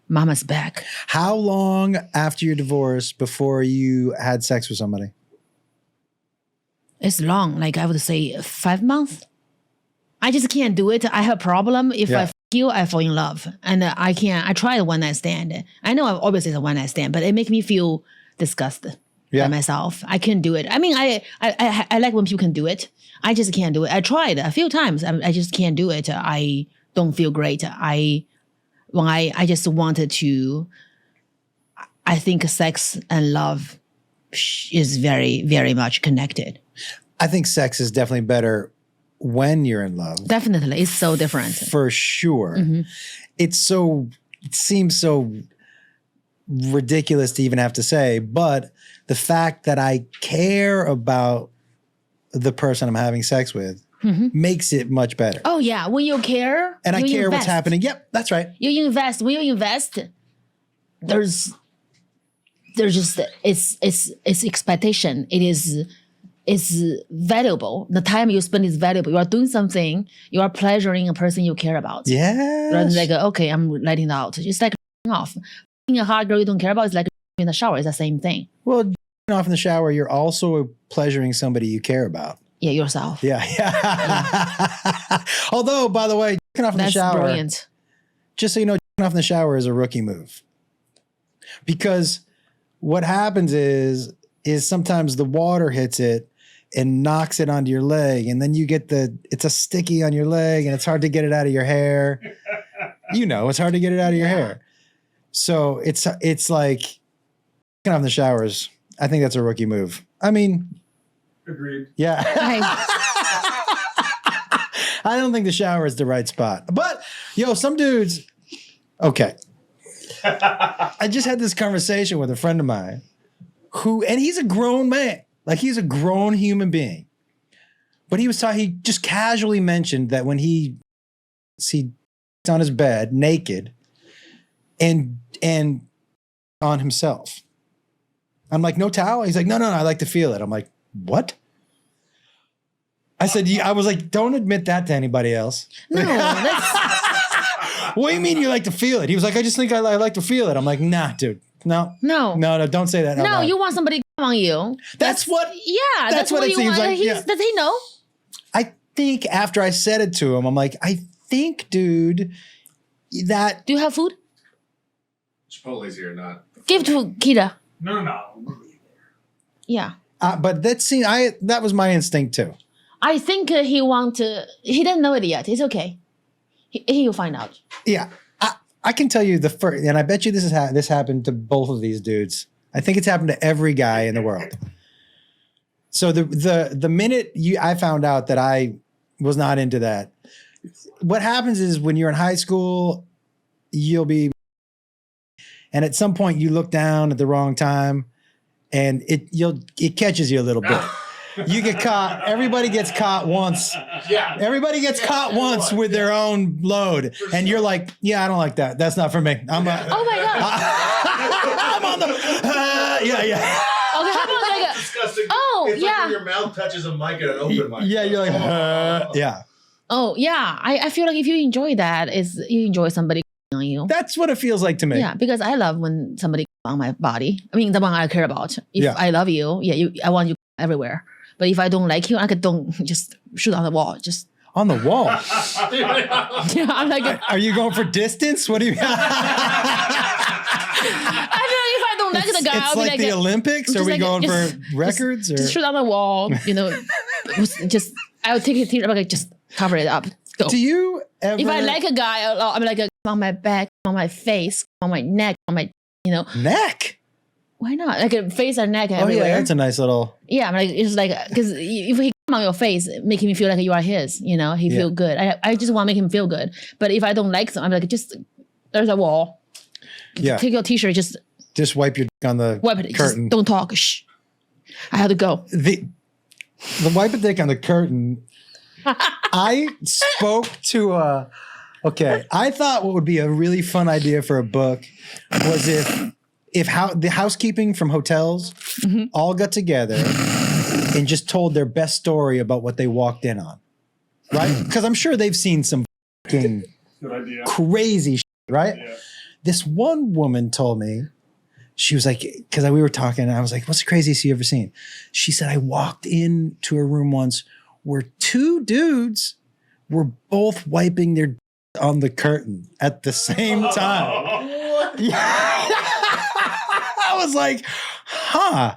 mama's back.
How long after your divorce before you had sex with somebody?
It's long. Like I would say 5 months. I just can't do it. I have a problem. If I you, I fall in love. And I can't. I tried a one night stand. I know I've always said a one night stand, but it makes me feel disgusted by myself. I can't do it. I mean, I like when people can do it. I just can't do it. I tried a few times. I just can't do it. I don't feel great. I just wanted to. I think sex and love is very, very much connected.
I think sex is definitely better when you're in love.
Definitely. It's so different.
For sure. Mm-hmm. It seems so ridiculous to even have to say, but the fact that I care about the person I'm having sex with makes it much better.
Oh yeah. When you care.
And I care what's happening. Yep, that's right.
You invest. When you invest, there's just it's expectation. It's valuable. The time you spend is valuable. You are doing something. You are pleasuring a person you care about.
Yeah.
Rather than like, okay, I'm letting it out. It's like off. Being a hot girl you don't care about is like in the shower. It's the same thing.
Well, off in the shower, you're also pleasuring somebody you care about.
Yeah, yourself.
Yeah. Although, by the way, off in the shower.
That's brilliant.
Just so you know, off in the shower is a rookie move. Because what happens is sometimes the water hits it and knocks it onto your leg, and then you get it's a sticky on your leg, and it's hard to get it out of your hair. It's hard to get it out of your hair. So it's like on the showers. I think that's a rookie move. I mean,
Agreed.
yeah.
I,
I don't think the shower is the right spot. But some dudes. Okay. I just had this conversation with a friend of mine and he's a grown man. Like he's a grown human being. But he just casually mentioned that when he's on his bed naked and on himself. I'm like, no towel? He's like, no, I like to feel it. I'm like, what? I said, I was like, don't admit that to anybody else.
no, that's
What do you mean you like to feel it? He was like, I just think I like to feel it. I'm like, nah, dude. No, don't say that.
no. You want somebody to come on you.
That's what.
Yeah,
That's what it
you
seems
want.
like, yeah.
Does he know?
I think after I said it to him, I'm like, I think, dude, that.
Do you have food?
Chipotle's here, not.
Give to Kita.
No.
Yeah.
But that was my instinct too.
I think he want to. He doesn't know it yet. It's okay. He'll find out.
Yeah, I can tell you the first, and I bet you this happened to both of these dudes. I think it's happened to every guy in the world. So the minute I found out that I was not into that, what happens is when you're in high school, and at some point you look down at the wrong time, and it catches you a little bit. You get caught. Everybody gets caught once.
Yeah.
Everybody gets caught once with their own load, and you're like, "Yeah, I don't like that. That's not for me."
Oh my god.
I'm on the. Yeah.
Okay, how about like a,
Disgusting.
Oh,
it's
yeah.
like when your mouth touches a mic at an open mic.
Yeah, you're like, yeah.
oh yeah. I feel like if you enjoy that, is you enjoy somebody on you.
That's what it feels like to me.
Yeah, because I love when somebody on my body. I mean, the one I care about. If
Yeah.
I love you, I want you everywhere. But if I don't like you, I don't just shoot on the wall. Just
On the wall.
yeah, I'm like
Are you going for distance? What do you?
I feel like if I don't like the guy,
It's
I'll be
like
like
the Olympics. Are
just
we
like-
going
just-
for records
just
or?
shoot on the wall. Just I'll take it. Like just cover it up. Go.
Do you ever?
If I like a guy, I'm like on my back, on my face, on my neck, on my
neck.
Why not? Like a face and neck
Oh
everywhere.
yeah, that's a nice little.
Yeah, I'm like it's like because if he come on your face, making me feel like you are his. He feel good. I just want to make him feel good. But if I don't like them, I'm like just there's a wall.
Yeah.
Take your t-shirt, just
Just wipe your dick on the
wipe it. Just
curtain.
don't talk. Shh. I have to go.
The wipe a dick on the curtain. I spoke to okay. I thought what would be a really fun idea for a book was if the housekeeping from hotels all got together and just told their best story about what they walked in on, right? Because I'm sure they've seen some fucking
Good idea.
crazy shit, right?
Yeah.
This one woman told me, she was like, because we were talking, and I was like, what's the craziest you ever seen? She said, I walked into a room once where two dudes were both wiping their on the curtain at the same time. Yeah. I was like, huh.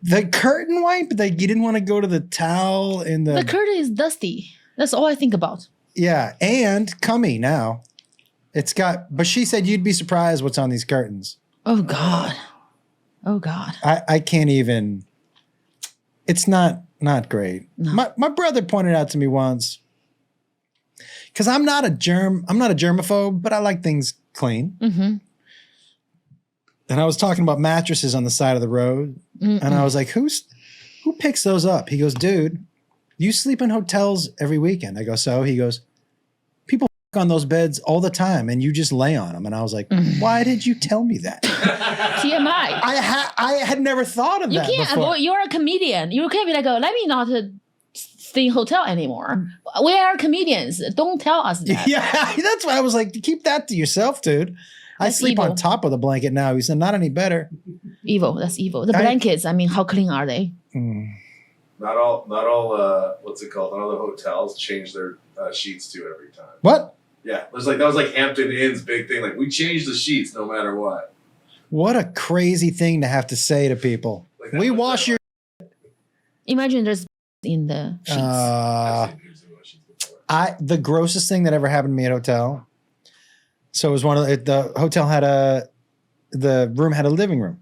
The curtain wipe? Like you didn't want to go to the towel in
The curtain is dusty. That's all I think about.
Yeah, and cummy now. But she said you'd be surprised what's on these curtains.
Oh God. Oh God.
I can't even. It's not great.
No.
My brother pointed out to me once, because I'm not a germaphobe, but I like things clean.
Mm-hmm.
And I was talking about mattresses on the side of the road, and I was like, who picks those up? He goes, dude, you sleep in hotels every weekend. I go, so? He goes, people on those beds all the time, and you just lay on them. And I was like, why did you tell me that?
TMI.
I had never thought of
You
that
can't
before.
avoid. You're a comedian. You can't be like, let me not stay in hotel anymore. We are comedians. Don't tell us that.
Yeah, that's why I was like, keep that to yourself, dude. I
That's
sleep on
evil.
top of the blanket now. He said, not any better.
Evil. That's evil. The blankets. I mean, how clean are they?
Not all. What's it called? Not all the hotels change their sheets too every time.
What?
Yeah, that was like Hampton Inn's big thing. Like we change the sheets no matter what.
What a crazy thing to have to say to people.
Like that
We
was
wash
that,
your.
Imagine there's in the sheets.
I've seen dudes who wash sheets before.
The grossest thing that ever happened to me at a hotel. So it was the hotel had the room had a living room.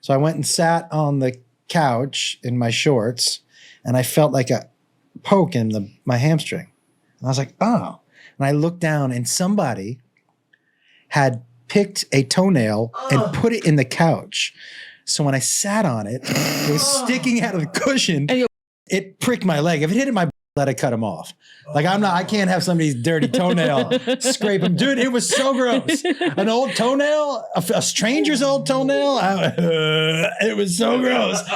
So I went and sat on the couch in my shorts, and I felt like a poke in my hamstring. And I was like, oh. And I looked down, and somebody had picked a toenail and put it in the couch. So when I sat on it, it was sticking out of the cushion. It pricked my leg. If it hit it, my let it cut him off. Like I can't have somebody's dirty toenail scrape him. Dude, it was so gross. An old toenail, a stranger's old toenail. It was so gross. It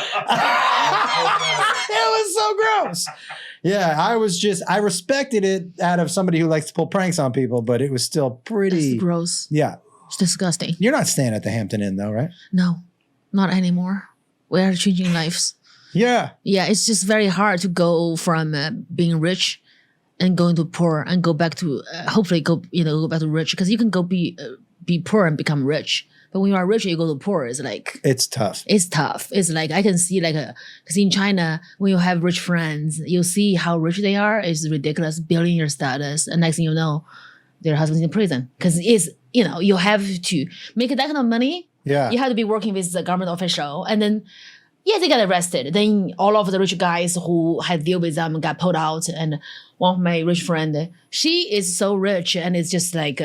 was so gross. Yeah, I respected it out of somebody who likes to pull pranks on people, but it was still pretty
That's gross.
Yeah.
It's disgusting.
You're not staying at the Hampton Inn though, right?
No, not anymore. We are changing lives.
Yeah.
Yeah, it's just very hard to go from being rich and going to poor and go back to hopefully go back to rich, because you can go be poor and become rich. But when you are rich and you go to poor, it's like
it's tough.
It's tough. It's like I can see because in China when you have rich friends, you see how rich they are. It's ridiculous, billionaire status, and next thing you know, their husband's in prison because it's you have to make that kind of money.
Yeah,
you have to be working with the government official, and then. Yeah, they got arrested. Then all of the rich guys who had deal with them got pulled out. And one of my rich friend, she is so rich, and it's just like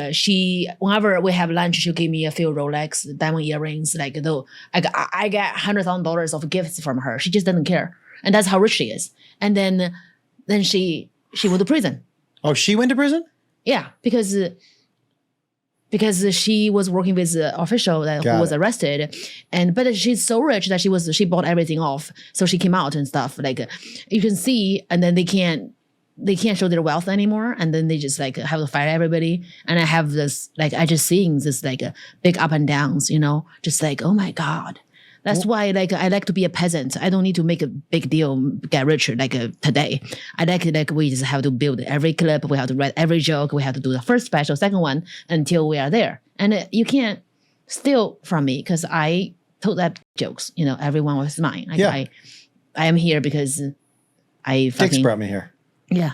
whenever we have lunch, she'll give me a few Rolex diamond earrings. Like though, I get $100,000 of gifts from her. She just doesn't care, and that's how rich she is. And then she went to prison.
Oh, she went to prison?
Yeah, because she was working with the official who was arrested, but she's so rich that she bought everything off, so she came out and stuff. Like you can see, and then they can't show their wealth anymore, and then they just like have to fire everybody. And I have this I just seeing this big up and downs, just like oh my god. That's why I like to be a peasant. I don't need to make a big deal, get richer today. I like we just have to build every clip. We have to write every joke. We have to do the first special, second one until we are there. And you can't steal from me because I told that jokes. Everyone was mine. I am here because I fucking...
Dick's brought me here.
Yeah.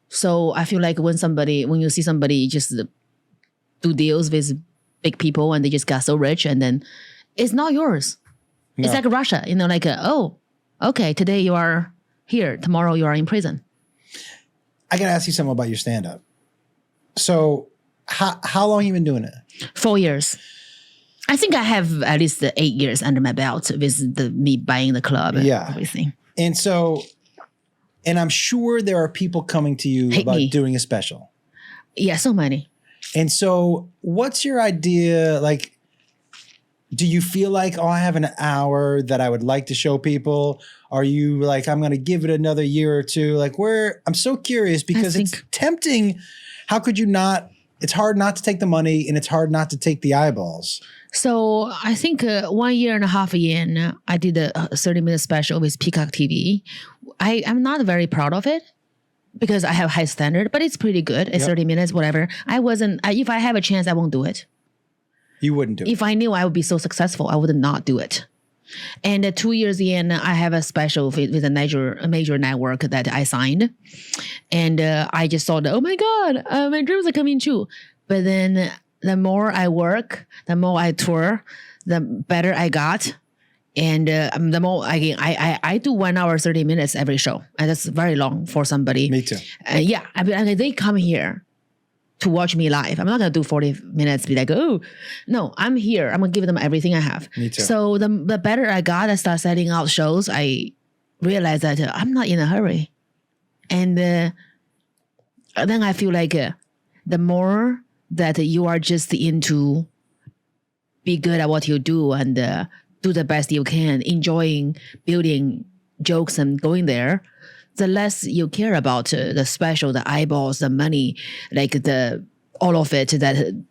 So I feel like when you see somebody just do deals with big people and they just got so rich and then it's not yours. No. It's like Russia, oh, okay, today you are here, tomorrow you are in prison.
I got to ask you something about your stand-up. So how long have you been doing it?
4 years. I think I have at least 8 years under my belt with me buying the club and everything. And
so, I'm sure there are people coming to you about doing a special.
Yeah, so many.
And so what's your idea, do you feel like, I have an hour that I would like to show people? Are you like, I'm going to give it another year or two? I'm so curious because it's tempting. How could you not? It's hard not to take the money and it's hard not to take the eyeballs.
So I think 1 year and a half in, I did a 30-minute special with Peacock TV. I'm not very proud of it because I have high standard, but it's pretty good. It's 30 minutes, whatever. If I have a chance, I won't do it.
You wouldn't do it.
If I knew I would be so successful, I would not do it. And 2 years in, I have a special with a major network that I signed. And I just thought, oh my God, my dreams are coming true. But then the more I work, the more I tour, the better I got. And the more I do 1 hour, 30 minutes every show. And that's very long for somebody.
Me too.
They come here to watch me live. I'm not going to do 40 minutes, be like, oh, no, I'm here. I'm going to give them everything I have.
Me too.
So the better I got, I start setting out shows. I realized that I'm not in a hurry. And then I feel like the more that you are just into be good at what you do and do the best you can, enjoying building jokes and going there, the less you care about the special, the eyeballs, the money, all of it that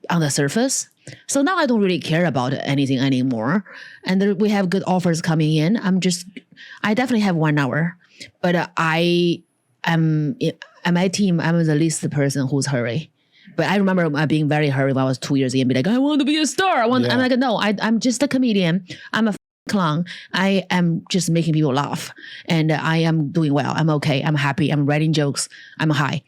on the surface. So now I don't really care about anything anymore. And we have good offers coming in. I definitely have 1 hour, but I am at my team. I'm the least person who's hurry. But I remember being very hurried when I was 2 years in, be like, I want to be a star. I'm like, no, I'm just a comedian. I'm a clown. I am just making people laugh, and I am doing well. I'm okay. I'm happy. I'm writing jokes. I'm high.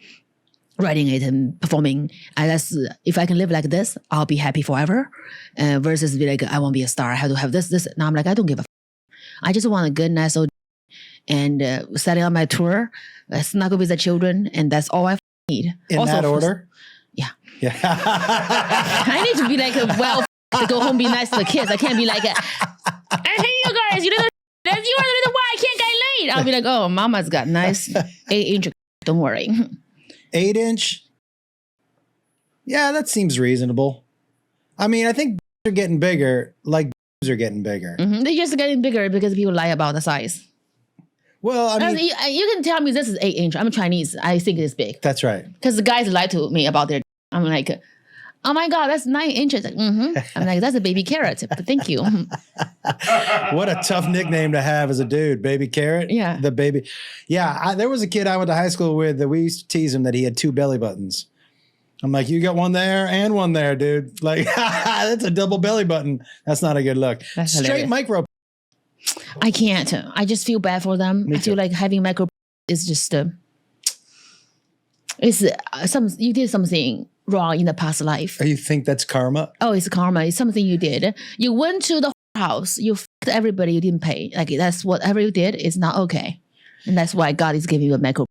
writing it and performing. And that's if I can live like this, I'll be happy forever. Versus be like, I want to be a star. I have to have this. Now I'm like, I don't give a. I just want a good, nice old and setting up my tour, snuggle with the children, and that's all I need.
In
also,
that order?
Yeah.
Yeah.
I need to be like, to go home, be nice to the kids. I can't be like, I hate you guys. You are the reason why I can't get laid. I'll be like, oh, mama's got nice 8-inch. Don't worry.
8-inch? Yeah, that seems reasonable. I mean, I think are getting bigger, like are getting bigger.
Mm-hmm. They're just getting bigger because people lie about the size.
Well, I mean,
you can tell me this is 8-inch. I'm Chinese. I think it's big.
That's right.
Because the guys lie to me about their. I'm like, oh my God, that's 9 inches. Like, I'm like, that's a baby carrot. But thank you.
What a tough nickname to have as a dude, baby carrot.
Yeah.
The baby. Yeah. There was a kid I went to high school with that we used to tease him that he had 2 belly buttons. I'm like, you got one there and one there, dude. Like, that's a double belly button. That's not a good look.
That's
Straight
hilarious.
micro.
I can't. I just feel bad for them.
Me
I feel
too.
like having micro is just you did something wrong in the past life.
You think that's karma?
Oh, it's karma. It's something you did. You went to the house. You fucked everybody. You didn't pay. Like that's whatever you did is not okay, and that's why God is giving you a micro.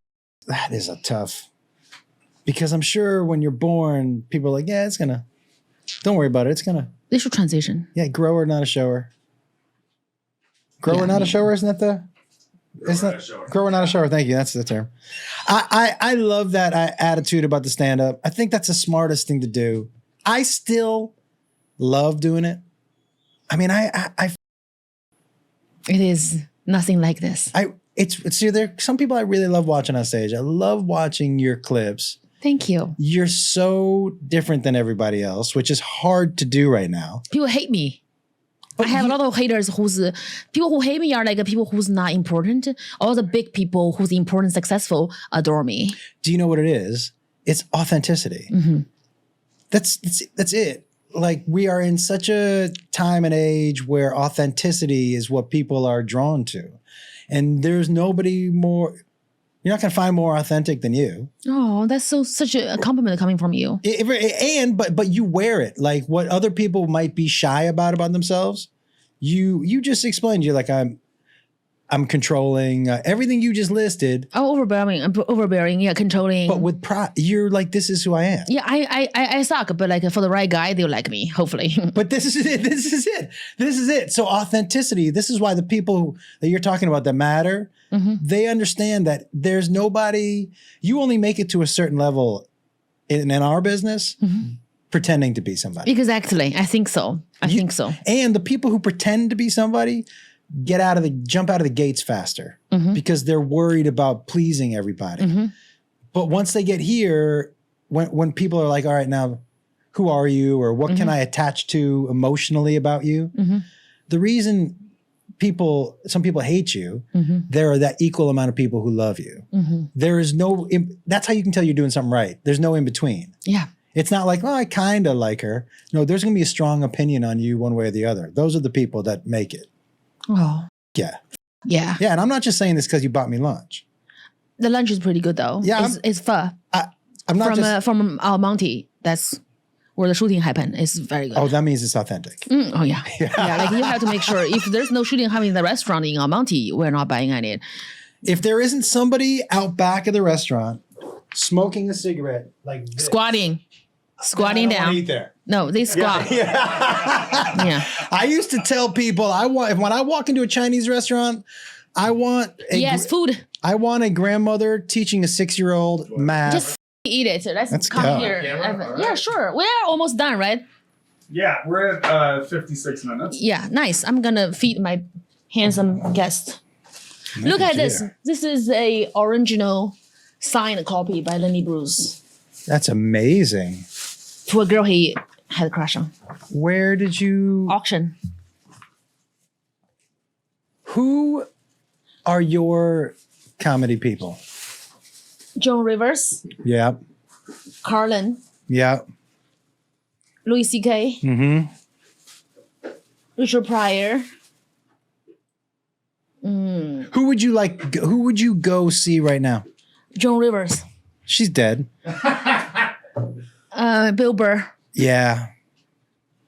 That is a tough. Because I'm sure when you're born, people are like, yeah, it's gonna. Don't worry about it. It's gonna.
They should transition.
Yeah, grower, not a shower. Grower, not a shower. Isn't that the? Isn't that grower, not a shower? Thank you. That's the term. I love that attitude about the stand up. I think that's the smartest thing to do. I still love doing it. I mean,
It is nothing like this.
it's there. Some people I really love watching on stage. I love watching your clips.
Thank you.
You're so different than everybody else, which is hard to do right now.
People hate me. I have a lot of haters people who hate me are like people who's not important. All the big people who's important, successful adore me.
Do you know what it is? It's authenticity.
Mm-hmm.
That's it. Like we are in such a time and age where authenticity is what people are drawn to. And there's nobody more, you're not going to find more authentic than you.
Oh, that's such a compliment coming from you.
But you wear it. Like what other people might be shy about themselves, you just explained. You're like, I'm controlling everything you just listed.
Oh, overbearing, yeah, controlling.
But with pride, you're like, this is who I am.
Yeah, I suck, but like for the right guy, they'll like me, hopefully.
But this is it. This is it. So authenticity, this is why the people that you're talking about that matter, they understand that there's nobody, you only make it to a certain level in our business pretending to be somebody.
Exactly. I think so. I think so.
And the people who pretend to be somebody jump out of the gates faster because they're worried about pleasing everybody. But once they get here, when people are like, all right, now who are you? Or what can I attach to emotionally about you? The reason some people hate you, there are that equal amount of people who love you. There is that's how you can tell you're doing something right. There's no in between.
Yeah.
It's not like, well, I kind of like her. No, there's going to be a strong opinion on you one way or the other. Those are the people that make it.
Oh.
Yeah.
Yeah.
Yeah. And I'm not just saying this because you bought me lunch.
The lunch is pretty good though.
Yeah.
It's pho.
I'm not
from our Monty. That's where the shooting happened. It's very good.
Oh, that means it's authentic.
Oh yeah. Yeah. Like you have to make sure if there's no shooting happening in the restaurant in Almonte, we're not buying any.
If there isn't somebody out back of the restaurant smoking a cigarette like this,
Squatting
I don't
down.
wanna eat there.
No, they squat. Yeah.
I used to tell people when I walk into a Chinese restaurant, I want
food.
I want a grandmother teaching a 6-year-old math.
Just eat it. Let's come
go.
here.
Yeah,
Yeah, sure. We're almost done, right?
Yeah, we're at 56 minutes.
Yeah, nice. I'm gonna feed my handsome guest. Look at this. This is a original signed copy by Lenny Bruce
That's amazing.
to a girl he had a crush on.
Where did you?
Auction.
Who are your comedy people?
Joan Rivers,
Yeah.
Carlin,
Yeah.
Louis C.K., Richard Pryor.
Who would you go see right now?
Joan Rivers.
She's dead.
Bill Burr.
Yeah.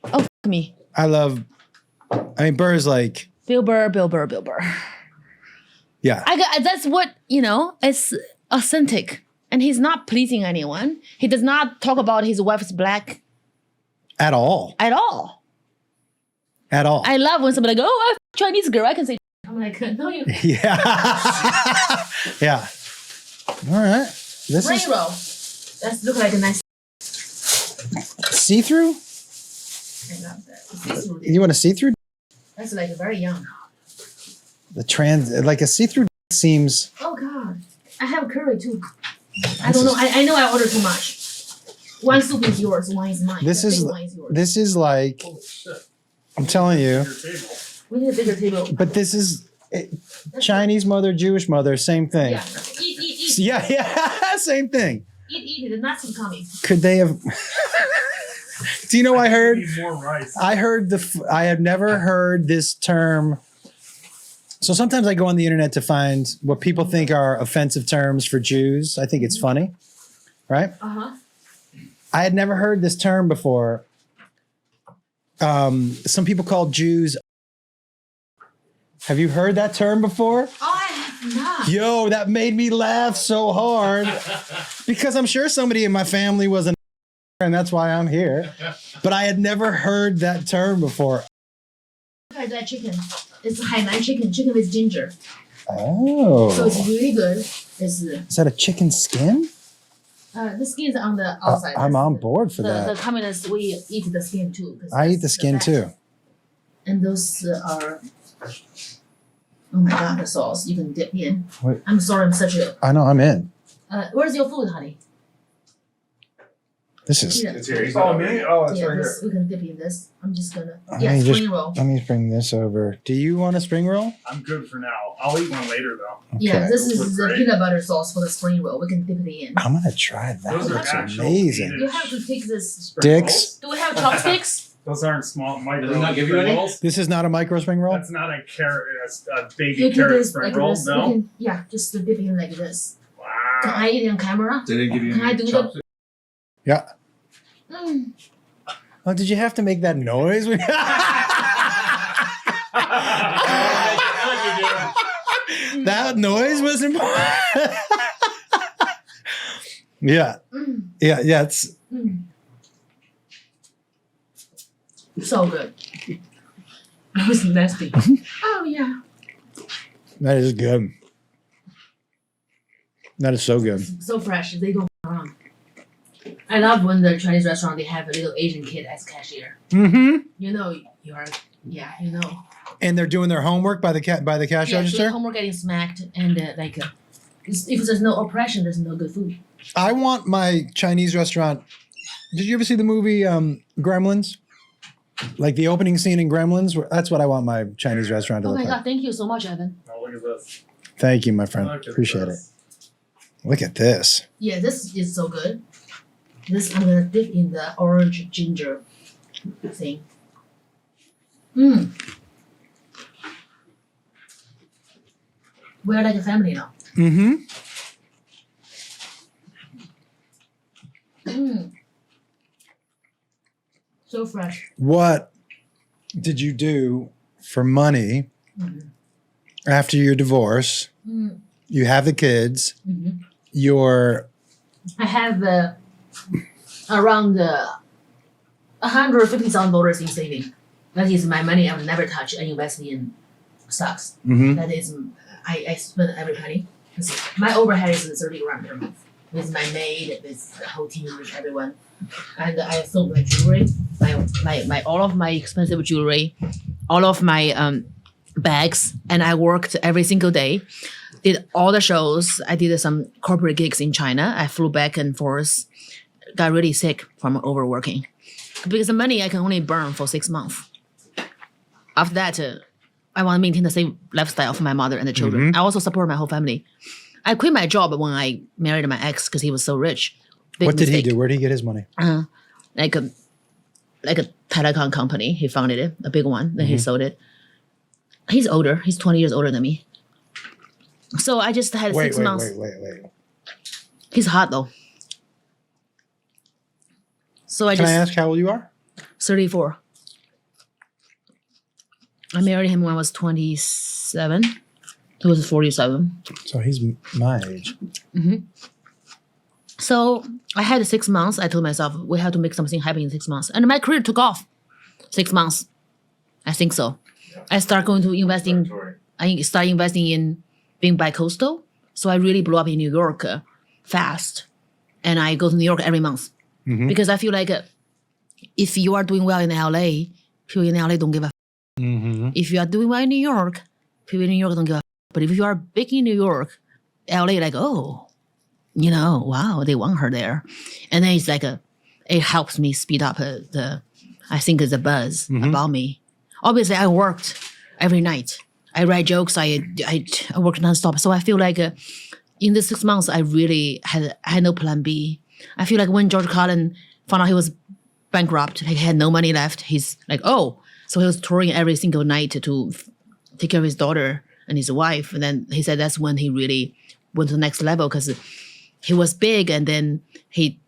Oh, f- me.
I mean, Burr's like,
Bill Burr.
yeah.
That's what, it's authentic. And he's not pleasing anyone. He does not talk about his wife's black
At all.
at all.
At all.
I love when somebody go, oh, I f- Chinese girl. I can say, I'm like, no, you.
Yeah. Yeah. All right. This
Spring
is
roll. That's look like a nice.
see-through?
I love that. See-through.
You want a see-through?
That's like very young.
Like a see-through seems.
Oh God, I have curry too. I don't know. I know I ordered too much. One soup is yours, one is mine.
This
The
is
big one is yours.
this is like
Holy shit.
I'm telling you.
Your table.
We need a bigger table.
But this is Chinese mother, Jewish mother, same thing.
Yeah, eat.
Yeah, same thing.
Eat. The nuts are coming.
Could they have? Do you know I heard?
Need more rice.
I have never heard this term. So sometimes I go on the internet to find what people think are offensive terms for Jews. I think it's funny, right? I had never heard this term before. Some people call Jews. Have you heard that term before?
Oh, I have not.
Yo, that made me laugh so hard because I'm sure somebody in my family was an and that's why I'm here. But I had never heard that term before.
Try that chicken. It's Hainan chicken with ginger.
Oh.
So it's really good. It's
Is that a chicken skin?
the skin is on the outside.
I'm on board for
The
that.
communists, we eat the skin too. 'Cause
I eat the
that's
skin
best.
too.
And those are, oh my God, the sauce you can dip in.
What?
I'm sorry, I'm such a.
I know I'm in.
Where's your food, honey?
This is.
Yeah,
It's here. He's
Oh,
not
me?
ready.
Oh, it's
yeah,
right
this,
here.
we can dip in this. I'm just gonna.
Let
Yeah,
me just-
spring roll.
Let me bring this over. Do you want a spring roll?
I'm good for now. I'll eat one later though.
Yeah,
Okay.
this
Those
is
look
the
great.
peanut butter sauce for the spring roll. We can dip it in.
I'm gonna try that.
Those are
That's
actual
amazing.
needed
You have to take this.
spring
Dicks.
rolls.
Do we have chopsticks?
Those aren't small micro
Does he not give you
spring
any?
rolls.
This is not a micro spring roll.
That's not a carrot, a baby
You do
carrot
this
spring
like
roll.
this.
No.
We can, yeah, just to dip in like this. Can
Wow.
I eat it on camera?
They didn't give you
Can I
any
do that?
chopsticks?
Yeah.
Mm.
Oh, did you have to make that noise? That noise was important. Yeah.
Mm.
Yeah. It's
Mm. So good. That was nasty. Oh yeah.
that is good. That is so good.
So fresh. They don't wrong. I love when the Chinese restaurant they have a little Asian kid as cashier.
Mm-hmm.
You know you're you know.
And they're doing their homework by the cash
Yeah,
register.
homework getting smacked and if there's no oppression, there's no good food.
I want my Chinese restaurant. Did you ever see the movie Gremlins? Like the opening scene in Gremlins. That's what I want my Chinese restaurant to
Oh
look
my
like.
God! Thank you so much, Evan.
Oh, look at this.
Thank you, my friend.
Look at
Appreciate
this.
it. Look at this.
Yeah, this is so good. This I'm gonna dip in the orange ginger thing. Mmm. We're like a family now.
Mm-hmm.
Mmm. So fresh.
What did you do for money
Mm.
after your divorce?
Mm.
You have the kids.
Mhm.
You're
I have around $150,000 in saving. That is my money I will never touch and invest in stocks.
mhm.
That is, I spend every penny. My overhead is 30 grand per month with my maid, with the whole team, with everyone. And I sold my jewelry, my all of my expensive jewelry, all of my bags, and I worked every single day. Did all the shows. I did some corporate gigs in China. I flew back and forth. Got really sick from overworking because the money I can only burn for 6 months. After that, I want to maintain the same lifestyle of my mother and the children. I also support my whole family. I quit my job when I married my ex because he was so rich. Big
What did he
mistake.
do? Where did he get his money?
Like a telecom company. He founded it, a big one. Then he sold it. He's older. He's 20 years older than me. So I just had
Wait,
6
wait,
months.
wait.
He's hot though. So I
Can
just
I ask how old you are?
34. I married him when I was 27. He was 47.
So he's my age.
So I had 6 months. I told myself we have to make something happen in 6 months, and my career took off. 6 months, I think so. I start going to invest in. I start investing in being bi-coastal. So I really blew up in New York fast, and I go to New York every month because I feel like if you are doing well in LA, people in LA don't give a. If you are doing well in New York, people in New York don't give a. But if you are big in New York, LA like, oh, you know, wow, they want her there. And then it's like it helps me speed up I think the buzz about me. Obviously, I worked every night. I write jokes. I worked nonstop. So I feel like in the 6 months, I really had no plan B. I feel like when George Carlin found out he was bankrupt, like he had no money left, he's like, oh, so he was touring every single night to take care of his daughter and his wife. And then he said that's when he really went to the next level because he was big, and then he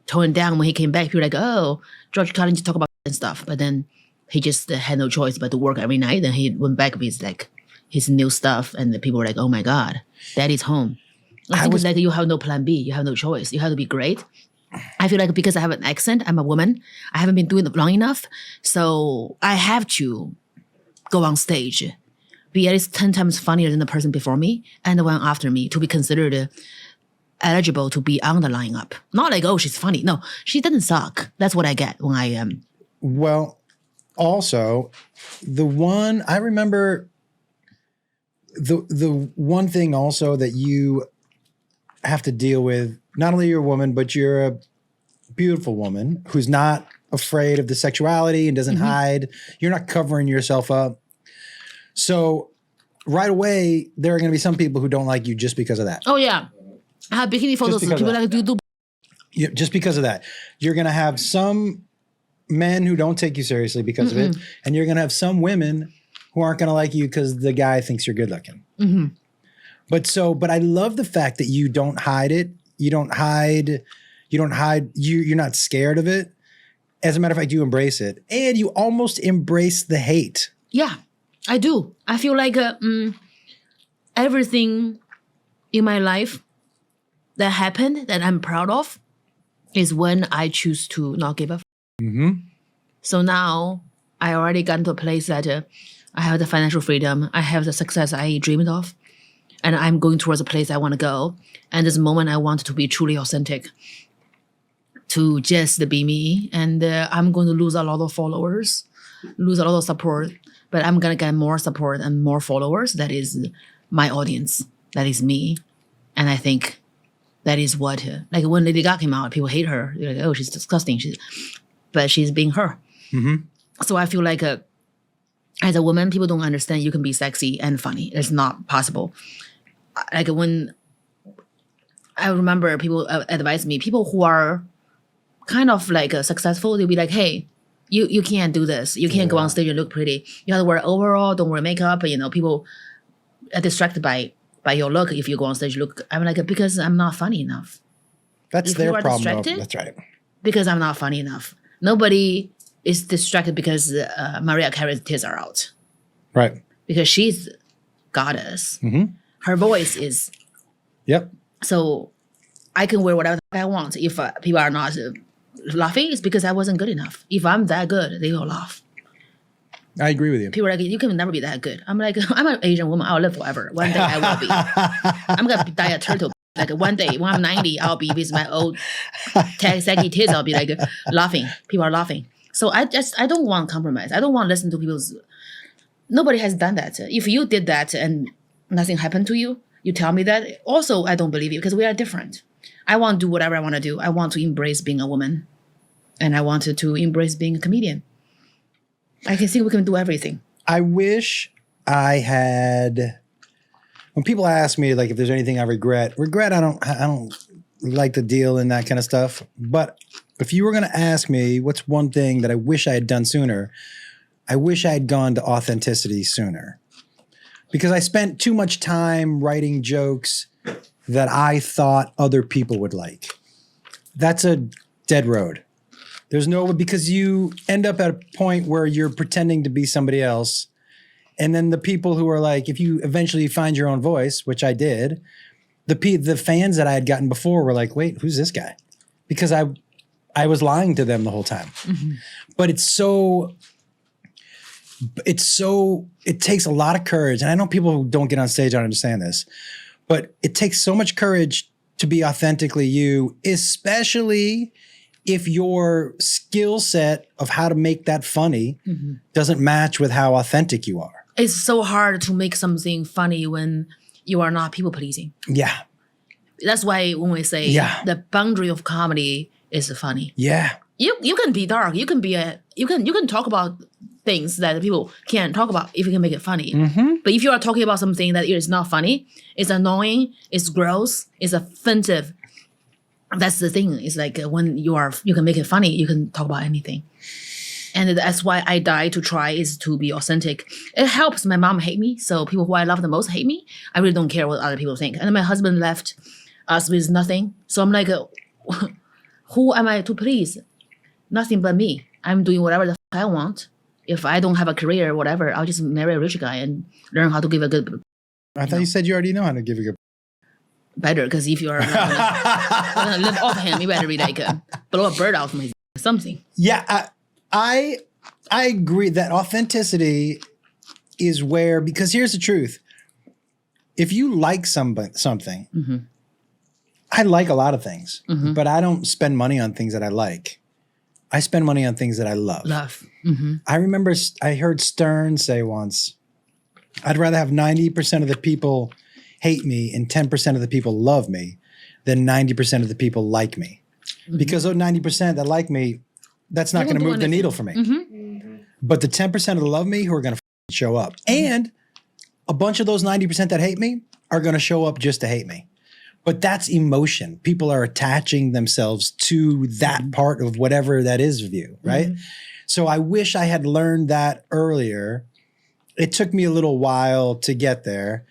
toned down when he came back. People were like, oh, George Carlin to talk about and stuff. But then he just had no choice but to work every night. And he went back with like his new stuff, and the people were like, oh my God, daddy's home. I think it's like you have no plan B. You have no choice. You have to be great. I feel like because I have an accent, I'm a woman, I haven't been doing it long enough. So I have to go on stage, be at least 10 times funnier than the person before me and the one after me to be considered eligible to be on the lineup. Not like, oh, she's funny. No, she doesn't suck. That's what I get when I am.
Well, also, I remember the one thing also that you have to deal with, not only you're a woman, but you're a beautiful woman who's not afraid of the sexuality and doesn't hide. You're not covering yourself up. So right away, there are going to be some people who don't like you just because of that.
Oh, yeah. I have bikini photos. People like, do
Yeah, just because of that. You're going to have some men who don't take you seriously because of it. And you're going to have some women who aren't going to like you because the guy thinks you're good looking. But I love the fact that you don't hide it. You're not scared of it. As a matter of fact, you embrace it. And you almost embrace the hate.
Yeah, I do. I feel like everything in my life that happened that I'm proud of is when I choose to not give a So now I already got to a place that I have the financial freedom. I have the success I dreamed of. And I'm going towards a place I want to go. And this moment I want to be truly authentic, to just be me. And I'm going to lose a lot of followers, lose a lot of support. But I'm going to get more support and more followers. That is my audience. That is me. And I think that is what, like when Lady Gaga came out, people hate her. They're like, oh, she's disgusting. But she's being her. So I feel like as a woman, people don't understand you can be sexy and funny. It's not possible. Like when I remember people advise me, people who are kind of like successful, they'll be like, hey, you can't do this. You can't go on stage and look pretty. You have to wear overall, don't wear makeup. You know, people are distracted by your look if you go on stage. Look, I'm like, because I'm not funny enough.
That's
if
their
you are
problem.
distracted,
That's right.
Because I'm not funny enough. Nobody is distracted because Mariah Carey's tears are out.
Right.
Because she's goddess. Her voice is.
Yep.
So I can wear whatever I want. If people are not laughing, it's because I wasn't good enough. If I'm that good, they will laugh.
I agree with you.
People are like, you can never be that good. I'm like, I'm an Asian woman. I'll live forever. One day I will be. I'm going to die a turtle. Like one day when I'm 90, I'll be with my old saggy tears. I'll be like laughing. People are laughing. So I don't want compromise. I don't want to listen to people's. Nobody has done that. If you did that and nothing happened to you, you tell me that. Also, I don't believe you because we are different. I want to do whatever I want to do. I want to embrace being a woman. And I wanted to embrace being a comedian. I can see we can do everything.
I wish I had. When people ask me like if there's anything I regret, I don't like to deal in that kind of stuff. But if you were going to ask me what's one thing that I wish I had done sooner, I wish I had gone to authenticity sooner. Because I spent too much time writing jokes that I thought other people would like. That's a dead road. There's no, because you end up at a point where you're pretending to be somebody else. And then the people who are like, if you eventually find your own voice, which I did, the fans that I had gotten before were like, wait, who's this guy? Because I was lying to them the whole time. Mm-hmm. But it takes a lot of courage. And I know people who don't get on stage don't understand this, but it takes so much courage to be authentically you, especially if your skill set of how to make that funny doesn't match with how authentic you are.
It's so hard to make something funny when you are not people pleasing.
Yeah.
That's why when we say the boundary of comedy is funny.
Yeah.
You can be dark. You can talk about things that people can't talk about if you can make it funny. Mm-hmm. But if you are talking about something that is not funny, it's annoying, it's gross, it's offensive. That's the thing. It's like when you can make it funny, you can talk about anything. And that's why I die to try is to be authentic. It helps my mom hate me. So people who I love the most hate me. I really don't care what other people think. And then my husband left us with nothing. So I'm like, who am I to please? Nothing but me. I'm doing whatever the I want. If I don't have a career or whatever, I'll just marry a rich guy and learn how to give a good.
I thought you said you already know how to give a good.
Better, because if you are gonna live off him, you better be like blow a bird out from his something.
Yeah, I agree that authenticity is where, because here's the truth. If you like something, mm-hmm. I like a lot of things, mm-hmm. but I don't spend money on things that I like. I spend money on things that I love.
Mm-hmm.
I remember I heard Stern say once, I'd rather have 90% of the people hate me and 10% of the people love me than 90% of the people like me. Mm-hmm. Because those 90% that like me, that's not going to move the needle for me. Mm-hmm. Mm-hmm. But the 10% of the love me who are going to show up. Mm-hmm. And a bunch of those 90% that hate me are going to show up just to hate me. But that's emotion. People are attaching themselves to that mm-hmm. part of whatever that is of you, right? Mm-hmm. So I wish I had learned that earlier. It took me a little while to get there,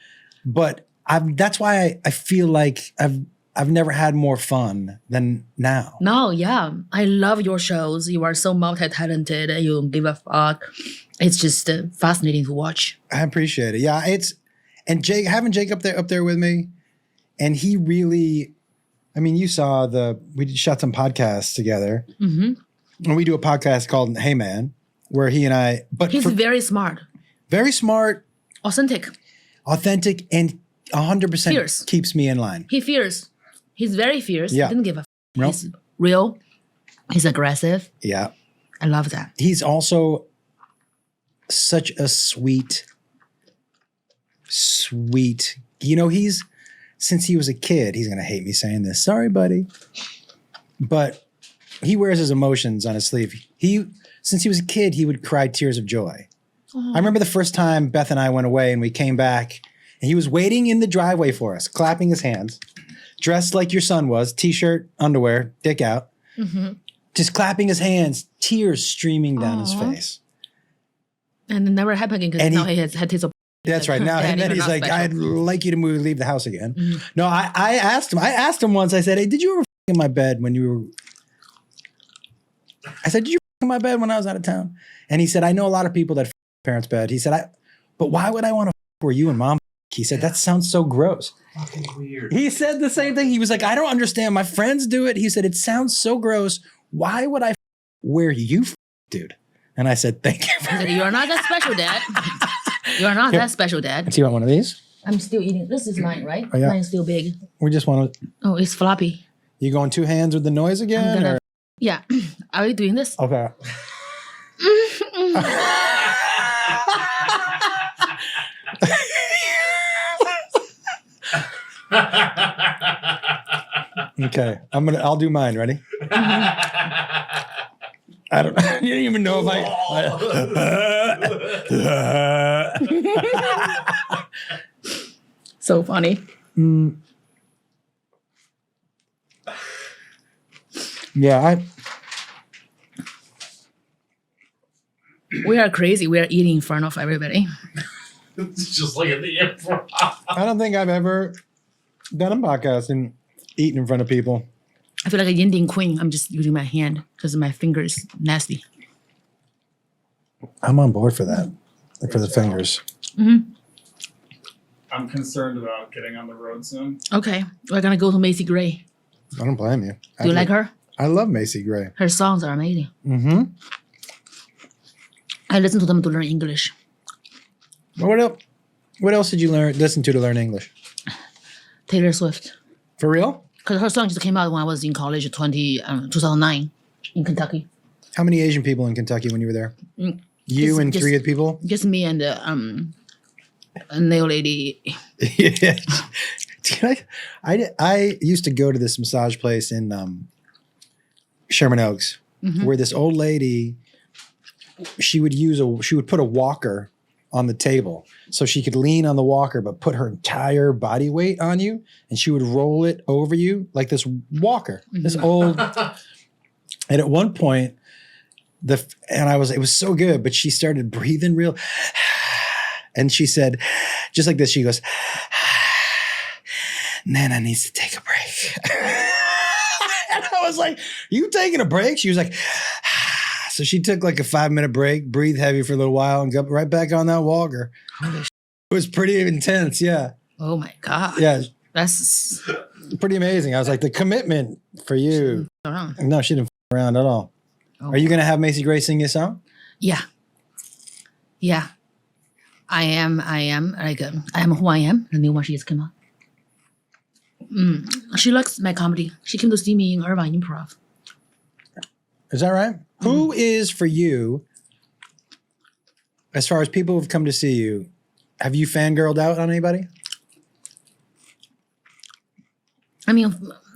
but that's why I feel like I've never had more fun than now.
No, yeah. I love your shows. You are so multi-talented and you don't give a fuck. It's just fascinating to watch.
I appreciate it. Yeah, and having Jake up there with me, and he really, I mean, you saw we shot some podcasts together. Mm-hmm. And we do a podcast called Hey Man, where he and I,
he's very smart.
Very smart.
Authentic,
and 100%
fierce.
Keeps me in line.
He's fierce. He's very fierce.
Yeah.
He didn't give a
Nope.
He's real. He's aggressive.
Yeah.
I love that.
He's also such a sweet, since he was a kid, he's going to hate me saying this. Sorry, buddy. But he wears his emotions on his sleeve. Since he was a kid, he would cry tears of joy. Oh. I remember the first time Beth and I went away and we came back and he was waiting in the driveway for us, clapping his hands, dressed like your son was, t-shirt, underwear, dick out, mm-hmm. just clapping his hands, tears streaming down his face.
And it never happened again because now he had his.
That's right. Now and then he's like, special. I'd like you to leave the house again. Mm-hmm. No, I asked him once, I said, hey, did you ever in my bed when you were, I said, did you in my bed when I was out of town? And he said, I know a lot of people that parents' bed. He said, but why would I want to where you and mom? He said, that sounds so gross.
Fucking weird.
He said the same thing. He was like, I don't understand. My friends do it. He said, it sounds so gross. Why would I where you dude? And I said, thank you.
You're not that special, Dad. You're not that special, Dad.
Do you want one of these?
I'm still eating. This is mine, right?
Oh, yeah.
Mine's still big.
We just want to.
Oh, it's floppy.
You going two hands with the noise again?
Yeah. Are you doing this?
Okay. Okay. I'll do mine. Ready? I don't you didn't even know if
So funny.
Yeah,
we are crazy. We are eating in front of everybody.
It's just like at the improv.
I don't think I've ever done a podcast and eating in front of people.
I feel like a Indian queen. I'm just using my hand because my finger is nasty.
I'm on board for that. For the fingers.
I'm concerned about getting on the road soon.
Okay, we're gonna go to Macy Gray.
I don't blame you.
Do you like her?
I love Macy Gray.
Her songs are amazing.
Mm-hmm.
I listen to them to learn English.
What else? What else did you listen to learn English?
Taylor Swift.
For real?
Because her song just came out when I was in college, 2009, in Kentucky.
How many Asian people in Kentucky when you were there? You and
just-
3 other people?
Just me and a nail lady.
Yeah. I used to go to this massage place in Sherman Oaks, where this old lady, she would put a walker on the table so she could lean on the walker, but put her entire body weight on you, and she would roll it over you like this walker. This old, and at one point, it was so good, but she started breathing real, and she said, just like this, she goes, Nana needs to take a break. And I was like, you taking a break? She was like, so she took like a 5-minute break, breathed heavy for a little while, and got right back on that walker. It was pretty intense, yeah.
Oh my God.
Yeah,
That's
pretty amazing. I was like, the commitment for you.
around.
No, she didn't f around at all.
Oh.
Are you going to have Macy Gray sing you a song?
Yeah. Yeah. I am who I am. The new one she just came out. She likes my comedy. She came to see me in Irvine Improv.
Is that right? Who is for you, as far as people who've come to see you, have you fangirled out on anybody?
I mean,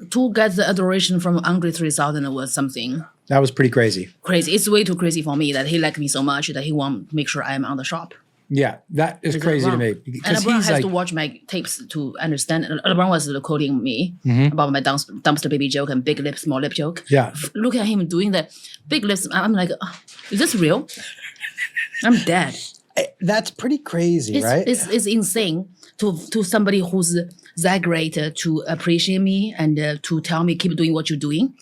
to get the adoration from Andre 3000 was something
That was pretty crazy.
crazy. It's way too crazy for me that he liked me so much that he want to make sure I am on the shop.
Yeah, that is
Is that
crazy to
wrong?
me.
And
Because
LeBron
he's
has
like,
to watch my tapes to understand. LeBron was quoting me
Mhm.
about my dumpster baby joke and big lip, small lip joke.
yeah,
Look at him doing the big lips. I'm like, is this real? I'm dead.
that's pretty crazy,
It's,
right?
it's insane to somebody who's that great to appreciate me and to tell me keep doing what you're doing.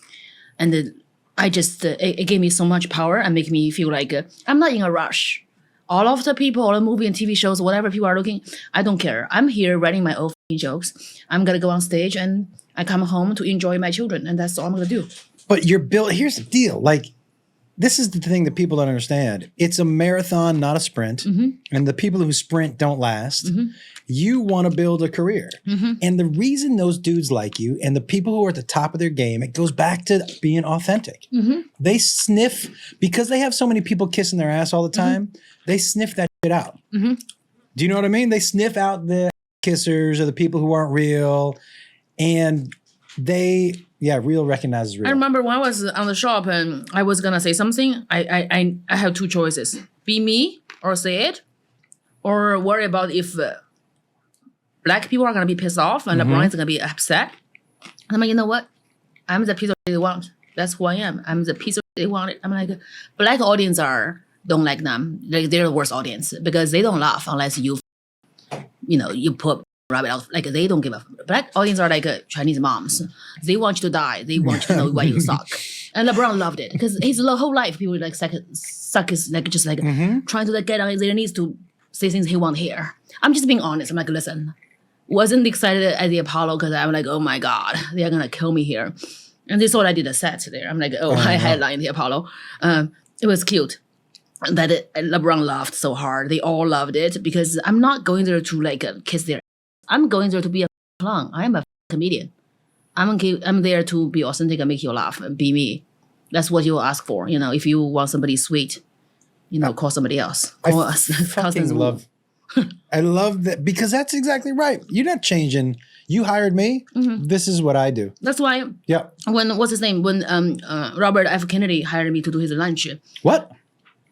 And I just, it gave me so much power and make me feel like I'm not in a rush. All of the people, all the movie and TV shows, whatever people are looking, I don't care. I'm here writing my own jokes. I'm going to go on stage and I come home to enjoy my children. And that's all I'm going to do.
But you're built. Here's the deal. Like, this is the thing that people don't understand. It's a marathon, not a sprint. And the people who sprint don't last. You want to build a career. And the reason those dudes like you and the people who are at the top of their game, it goes back to being authentic. They sniff, because they have so many people kissing their ass all the time, they sniff that shit out. Do you know what I mean? They sniff out the kissers or the people who aren't real. And real recognizes real.
I remember when I was on the shop and I was gonna say something. I have two choices: be me or say it, or worry about if black people are gonna be pissed off and LeBron is gonna be upset. And I'm like, you know what? I'm the piece of they want. That's who I am. I'm the piece of they wanted. I'm like, black audience don't like them. Like they're the worst audience because they don't laugh unless you put rub it out. Like they don't give a black audience are like Chinese moms. They want you to die. They want you to know why you suck. And LeBron loved it because his whole life people like suck is like just like trying to like get on their knees to say things he won't hear. I'm just being honest. I'm like, listen, wasn't excited at the Apollo because I'm like, oh my God, they're gonna kill me here. And they thought I did a set there. I'm like, I headlined the Apollo. It was cute. That LeBron laughed so hard. They all loved it because I'm not going there to like kiss their. I'm going there to be a clown. I'm a comedian. I'm there to be authentic and make you laugh and be me. That's what you ask for. If you want somebody sweet, call somebody else. Call us.
Fucking love. I love that because that's exactly right. You're not changing. You hired me. This is what I do.
That's why.
Yeah.
What's his name? When Robert F. Kennedy hired me to do his lunch,
What?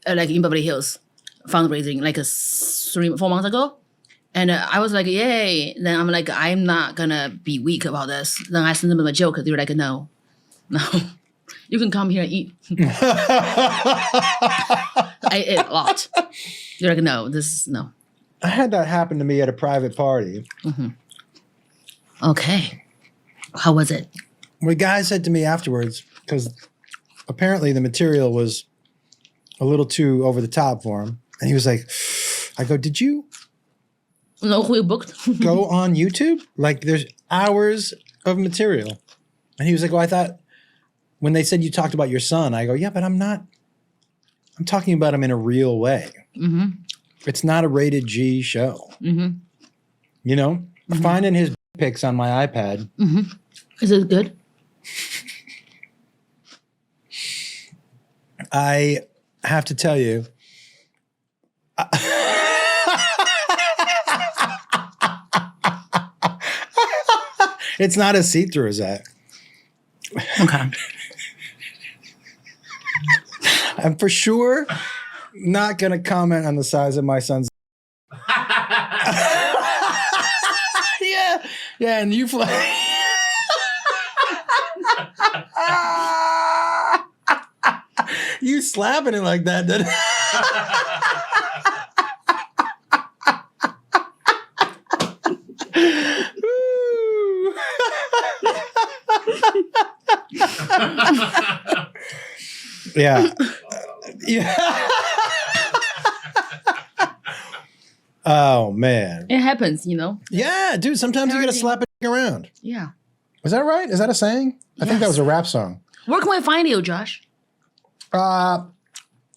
like in Beverly Hills, fundraising, like 3-4 months ago. And I was like, yay. Then I'm like, I'm not going to be weak about this. Then I sent them a joke. They were like, no. You can come here and eat. I ate a lot. They're like, no.
I had that happen to me at a private party.
Okay. How was it?
What a guy said to me afterwards, because apparently the material was a little too over the top for him. And he was like, I go, did you
Know who you booked?
go on YouTube? Like there's hours of material. And he was like, well, I thought when they said you talked about your son, I go, yeah, but I'm talking about him in a real way.
Mm-hmm.
It's not a rated G show.
Mm-hmm.
You know, finding his pics on my iPad.
Mm-hmm. Is it good?
I have to tell you, it's not as see-through as that.
Okay.
I'm for sure not going to comment on the size of my son's. Yeah, and you fly. You slapping it like that, didn't Yeah. Yeah. Oh man.
It happens, you know?
Yeah, dude. Sometimes you gotta slap it around.
Yeah.
Is that right? Is that a saying? I think that
Yes.
was a rap song.
Where can we find you, Josh?
On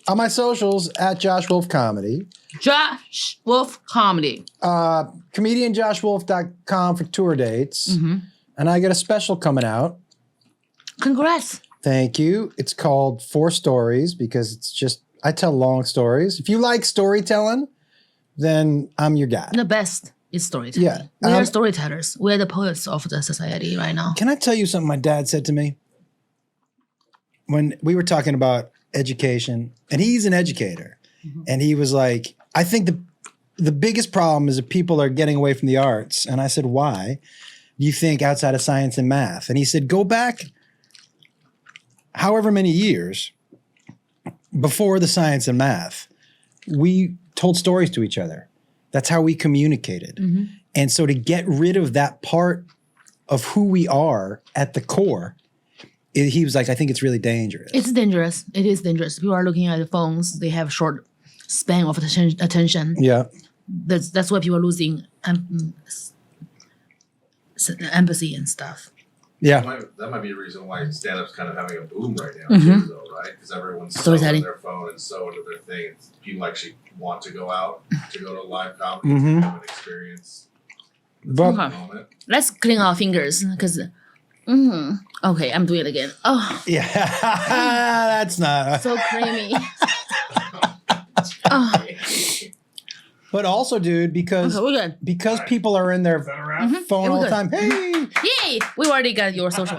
my socials at Josh Wolf Comedy.
Josh Wolf Comedy.
Comedianjoshwolf.com for tour dates.
Mm-hmm.
And I got a special coming out.
Congrats.
Thank you. It's called 4 Stories because it's just, I tell long stories. If you like storytelling, then I'm your guy.
The best is storytelling.
Yeah.
We are storytellers. We are the poets of the society right now.
Can I tell you something my dad said to me? When we were talking about education, and he's an educator, and he was like, I think the biggest problem is that people are getting away from the arts. And I said, why do you think outside of science and math? And he said, go back however many years before the science and math, we told stories to each other. That's how we communicated.
Mm-hmm.
And so to get rid of that part of who we are at the core, he was like, I think it's really dangerous.
It's dangerous. It is dangerous. People are looking at the phones. They have short span of attention.
Yeah.
That's why people are losing empathy and stuff.
Yeah.
That might be a reason why stand-up's kind of having a boom right now,
Mhm.
too, though, right? Because everyone's so
Storytelling.
on their phone and so into their thing. People actually want to go out to go to a live comedy
Mhm.
to have an experience.
But
Okay.
Moment.
Let's clean our fingers because. Okay, I'm doing it again. Oh,
yeah, that's not.
so creamy. Oh,
But also, dude, because
okay, we're good.
people are in their
Is that a wrap?
phone
Yeah, we're
all the
good.
time. Hey,
Yay! We already got your social.